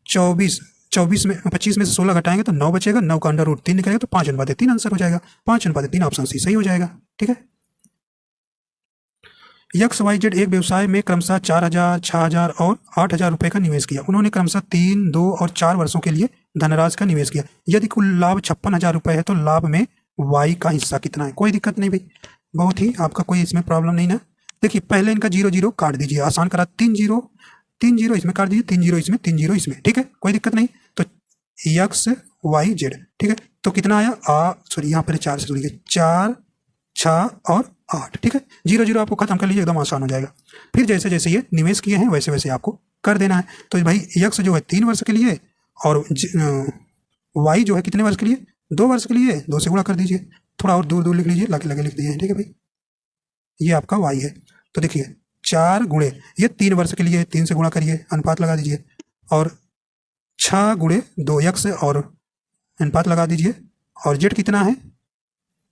24 में 25 में से 16 घटाएंगे तो 9 बचेगा, 9 का अंडर रूट 3 निकलेगा तो 5/3 आंसर हो जाएगा। 5/3 ऑप्शन सी सही हो जाएगा, ठीक है। XYZ एक व्यवसाय में क्रमशः 4,000, 6,000 और 8,000 रुपए का निवेश किया। उन्होंने क्रमशः 3, 2 और 4 वर्षों के लिए धनराशि का निवेश किया। यदि कुल लाभ 56,000 रुपए है तो लाभ में Y का हिस्सा कितना है। कोई दिक्कत नहीं भाई, बहुत ही आपका कोई इसमें प्रॉब्लम नहीं ना। देखिए पहले इनका 0 0 काट दीजिए, आसान करा। 3 0 इसमें काट दीजिए, 3 0 इसमें, 3 0 इसमें, ठीक है, कोई दिक्कत नहीं। तो XYZ, ठीक है, तो कितना आया सॉरी यहाँ पर 4 से जोड़िए, 4, 6 और 8, ठीक है। 0 0 आपको खत्म कर लीजिए, एकदम आसान हो जाएगा। फिर जैसे जैसे ये निवेश किए हैं वैसे वैसे आपको कर देना है। तो भाई X जो है 3 वर्ष के लिए और Y जो है कितने वर्ष के लिए, 2 वर्ष के लिए, 2 से गुणा कर दीजिए। थोड़ा और दूर दूर लिख लीजिए, लगे लगे लिख दिए हैं, ठीक है भाई। ये आपका Y है, तो देखिए 4 गुणे ये 3 वर्ष के लिए 3 से गुणा करिए, अनुपात लगा दीजिए। और 6 गुणे 2 X और अनुपात लगा दीजिए। और Z कितना है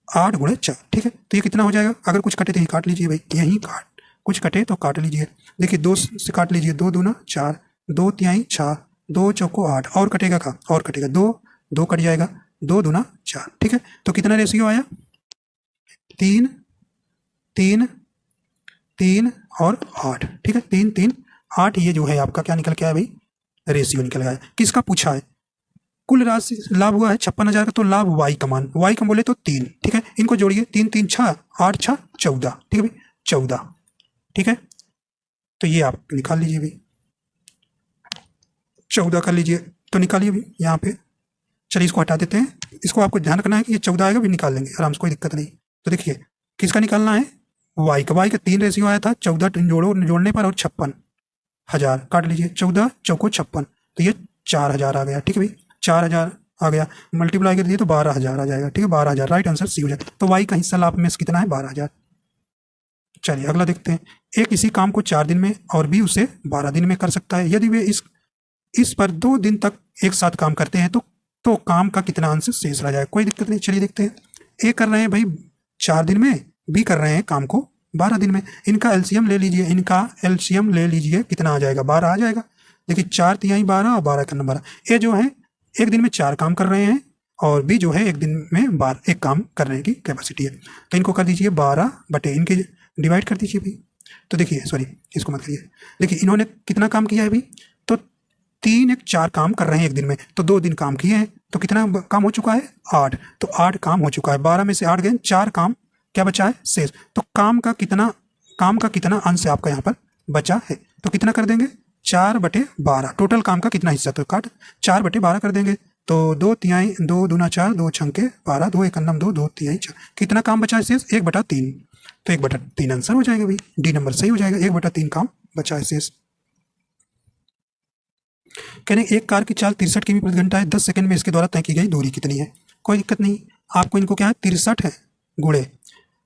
8 गुणे 4, ठीक है। तो ये कितना हो जाएगा, अगर कुछ कटे तो यही काट लीजिए भाई, यहीं कुछ कटे तो काट लीजिए। देखिए 2 से काट लीजिए, 2 दूना 4, 2 तिहाई 6, 2 चौको 8, और कटेगा का और कटेगा 2 कट जाएगा, 2 दूना 4, ठीक है। तो कितना रेशियो आया 3 3 3 और 8, ठीक है। 3 3 8, ये जो है आपका क्या निकल के आया भाई, रेशियो निकल गया। किसका पूछा है, कुल राशि लाभ हुआ है 56,000 का, तो लाभ Y का मान, Y का बोले तो 3, ठीक है। इनको जोड़िए, 3 3 6, 8 6 14, ठीक है भाई, 14, ठीक है। तो ये आप निकाल लीजिए भाई, 14 कर लीजिए, तो निकालिए भाई यहाँ पे। चलिए इसको हटा देते हैं, इसको आपको ध्यान रखना है कि ये 14 आएगा भी, निकाल लेंगे आराम से, कोई दिक्कत नहीं। तो देखिए किसका निकालना है, Y का 3 रेशियो आया था, 14 जोड़ने पर और 56,000 काट लीजिए, 14 चौको 56, तो ये 4,000 आ गया, ठीक है भाई। 4,000 आ गया, मल्टीप्लाई कर दिए तो 12,000 आ जाएगा, ठीक है। 12,000 राइट आंसर सी हो जाएगा। तो Y का हिस्सा लाभ में कितना है 12,000। चलिए अगला देखते हैं। ए किसी काम को 4 दिन में और B उसे 12 दिन में कर सकता है। यदि वे इस पर 2 दिन तक एक साथ काम करते हैं तो काम का कितना अंश शेष रह जाएगा। कोई दिक्कत नहीं, चलिए देखते हैं। ए कर रहे हैं भाई 4 दिन में, B कर रहे हैं काम को 12 दिन में। इनका एलसीएम ले लीजिए, कितना आ जाएगा 12 आ जाएगा। देखिए 4 तिहाई 12 और 12 का नंबर। ए जो है एक दिन में 4 काम कर रहे हैं और B जो है एक दिन में एक काम करने की कैपेसिटी है। तो इनको कर दीजिए 12 बटे इनके डिवाइड कर दीजिए भाई। तो देखिए सॉरी इसको मत करिए, देखिए इन्होंने कितना काम किया है भाई, तो 3 1 4 काम कर रहे हैं एक दिन में, तो 2 दिन काम किए हैं, तो कितना काम हो चुका है 8, तो 8 काम हो चुका है। 12 में से 8 गए, 4 काम क्या बचा है शेष। तो काम का कितना अंश आपका यहाँ पर बचा है, तो कितना कर देंगे 4/12। टोटल काम का कितना हिस्सा, तो काट 4/12 कर देंगे। तो 2 तिहाई 2 दूना 4, 2 छंके 12, 2 1 2, 2 तिहाई 4, कितना काम बचा है शेष 1/3। तो 1/3 आंसर हो जाएगा भाई, डी नंबर सही हो जाएगा। 1/3 काम बचा है शेष। कहने एक कार की चाल 63 किमी प्रति घंटा है, 10 सेकंड में इसके द्वारा तय की गई दूरी कितनी है। कोई दिक्कत नहीं, आपको इनको क्या है 63 है गुणे,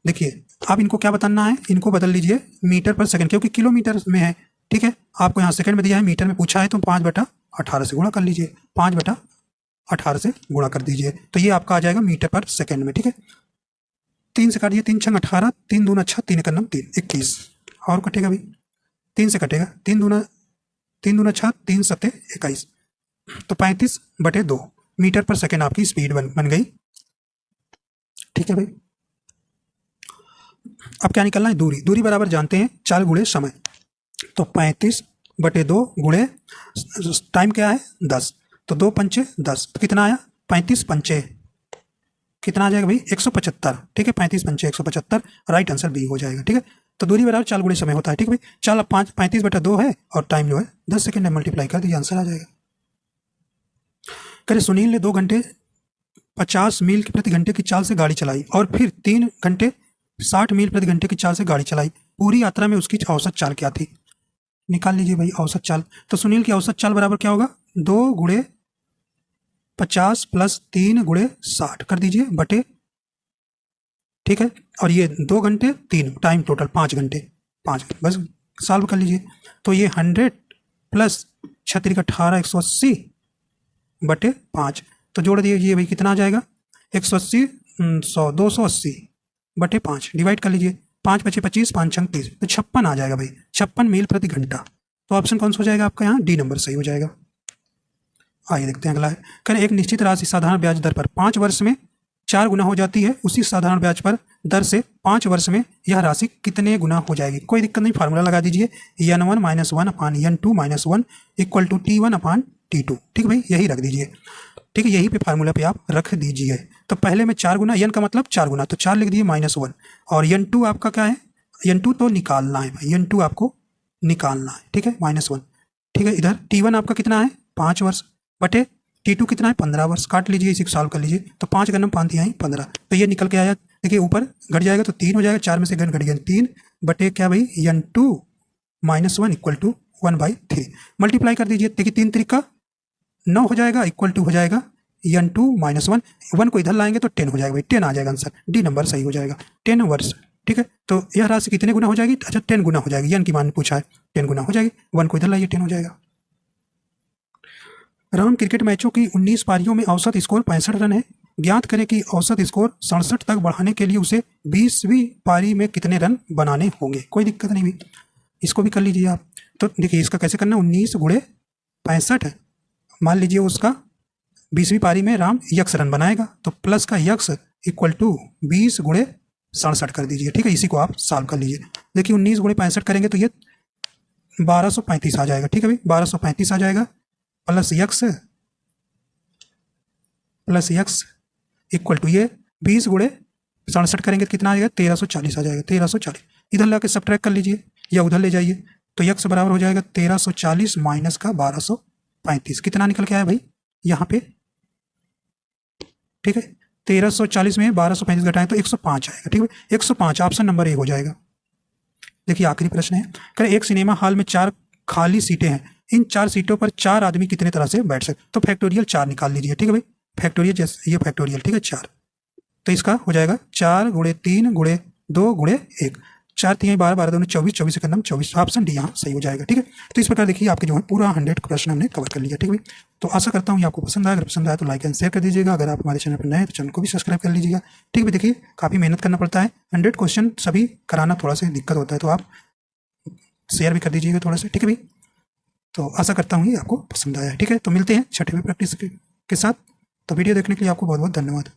देखिए आप इनको क्या बताना है, इनको बदल लीजिए मीटर पर सेकंड, क्योंकि किलोमीटर में है, ठीक है। आपको यहाँ सेकंड में दिया है, मीटर में पूछा है, तो 5/18 से गुणा कर लीजिए, 5/18 से गुणा कर दीजिए, तो ये आपका आ जाएगा मीटर पर सेकंड में, ठीक है। 3 से काटिए, 3 छंग 18, 3 दूना 6, 3 1 3, 21, और कटेगा भाई 3 से कटेगा, 3 दूना 6, 3 7 21, तो 35/2 मीटर पर सेकंड आपकी स्पीड बन गई, ठीक है भाई। अब क्या निकलना है, दूरी बराबर जानते हैं चाल गुणे समय, तो 35/2 गुणे टाइम क्या है 10, तो 2 पंचे 10, तो कितना आया 35 पंचे कितना आ जाएगा भाई 175, ठीक है। 35 पंचे 175, राइट आंसर बी हो जाएगा, ठीक है। तो दूरी बराबर चाल गुणे समय होता है, ठीक है भाई। चाल 35/2 है और टाइम जो है 10 सेकंड है, मल्टीप्लाई कर दीजिए, आंसर आ जाएगा। कह सुनील ने 2 घंटे 50 मील प्रति घंटे की चाल से गाड़ी चलाई और फिर 3 घंटे 60 मील प्रति घंटे की चाल से गाड़ी चलाई। पूरी यात्रा में उसकी औसत चाल क्या थी। निकाल लीजिए भाई औसत चाल। तो सुनील की औसत चाल बराबर क्या होगा, 2 गुणे 50 प्लस 3 गुणे 60 कर दीजिए बटे ठीक है। और ये 2 घंटे 3, टाइम टोटल 5 घंटे, 5 बस सॉल्व कर लीजिए। तो ये 100 प्लस 36 18 180 बटे 5, तो जोड़ दीजिए भाई, कितना आ जाएगा 180 100 280 बटे 5, डिवाइड कर लीजिए, 5 बचे 25 5 छंग 30, तो 56 आ जाएगा भाई, 56 मील प्रति घंटा। तो ऑप्शन कौन सा हो जाएगा आपका यहाँ, डी नंबर सही हो जाएगा। आइए देखते हैं अगला है। करें एक निश्चित राशि साधारण ब्याज दर पर 5 वर्ष में 4 गुना हो जाती है, उसी साधारण ब्याज पर दर से 5 वर्ष में यह राशि कितने गुना हो जाएगी। कोई दिक्कत नहीं, फार्मूला लगा दीजिए, n1 - 1 upon n2 - 1 equal to T1 upon T2। ठीक भाई, यही रख दीजिए। ठीक है, यही पे फार्मूला पे आप रख दीजिए। तो पहले में 4 गुना, n का मतलब 4 गुना, तो 4 लिख दिए -1, और n2 आपका क्या है, n2 तो निकालना है भाई, n2 आपको निकालना है। ठीक है, -1। ठीक है, इधर T1 आपका कितना है 5 वर्ष बटे T2 कितना है 15 वर्ष, काट लीजिए, इसी को सॉल्व कर लीजिए। तो 5 गन्नम 5 यहाँ 15, तो ये निकल के आया, देखिए ऊपर घट जाएगा तो 3 हो जाएगा, 4 में से घट गया 3 बटे क्या भाई n2 - 1 इक्वल टू 1/3, मल्टीप्लाई कर दीजिए। देखिए 3 त्रिका 9 हो जाएगा, इक्वल टू हो जाएगा n2 - 1, 1 को इधर लाएंगे तो 10 हो जाएगा भाई, 10 आ जाएगा आंसर, डी नंबर सही हो जाएगा, 10 वर्ष। ठीक है, तो यह राशि कितने गुना हो जाएगी, अच्छा 10 गुना हो जाएगी, n की मान पूछा है, 10 गुना हो जाएगी, 1 को इधर लाइए 10 हो जाएगा। राम क्रिकेट मैचों की 19 पारियों में औसत स्कोर 65 रन है, ज्ञात करें कि औसत स्कोर 67 तक बढ़ाने के लिए उसे 20वीं पारी में कितने रन बनाने होंगे। कोई दिक्कत नहीं भी, इसको भी कर लीजिए आप। तो देखिए इसका कैसे करना, 19 गुणे 65 है, मान लीजिए उसका 20वीं पारी में राम यक्स रन बनाएगा, तो प्लस का यक्स इक्वल टू 20 गुणे 67 कर दीजिए। ठीक है, इसी को आप सॉल्व कर लीजिए। देखिए 19 गुणे 65 करेंगे तो ये 1235 आ जाएगा। ठीक है भाई, 1235 आ जाएगा, प्लस यक्स इक्वल टू ये 20 गुणे 67 करेंगे तो कितना आ जाएगा 1340 आ जाएगा, 1340 इधर ला के सब्ट्रैक्ट कर लीजिए या उधर ले जाइए, तो यक्स बराबर हो जाएगा 1340 माइनस का 1235, कितना निकल के आया भाई यहाँ पे। ठीक है, 1340 में 1235 घटाएं तो 105 आएगा। ठीक है, 105 ऑप्शन नंबर 1 हो जाएगा। देखिए आखिरी प्रश्न है, करें एक सिनेमा हॉल में 4 खाली सीटें हैं, इन 4 सीटों पर 4 आदमी कितने तरह से बैठ सकते, तो फैक्टोरियल 4 निकाल लीजिए। ठीक है भाई, फैक्टोरियल जैसे ये फैक्टोरियल, ठीक है 4, तो इसका हो जाएगा 4 गुणे 3 गुणे 2 गुणे 1, 4 3 12 12 2 24, 24 से 24, ऑप्शन डी यहाँ सही हो जाएगा। ठीक है, तो इस प्रकार देखिए आपके जो है पूरा 100 प्रश्न हमने कवर कर लिया। ठीक है, तो आशा करता हूँ ये आपको पसंद आया, अगर पसंद आया तो लाइक एंड शेयर कर दीजिएगा, अगर आप हमारे चैनल पर नए हैं तो चैनल को भी सब्सक्राइब कर लीजिएगा। ठीक है, देखिए काफ़ी मेहनत करना पड़ता है, 100 क्वेश्चन सभी कराना थोड़ा सा दिक्कत होता है, तो आप शेयर भी कर दीजिएगा थोड़ा सा। ठीक है भाई, तो आशा करता हूँ ये आपको पसंद आया है। ठीक है, तो मिलते हैं छठवीं प्रैक्टिस के साथ। तो वीडियो देखने के लिए आपको बहुत बहुत धन्यवाद।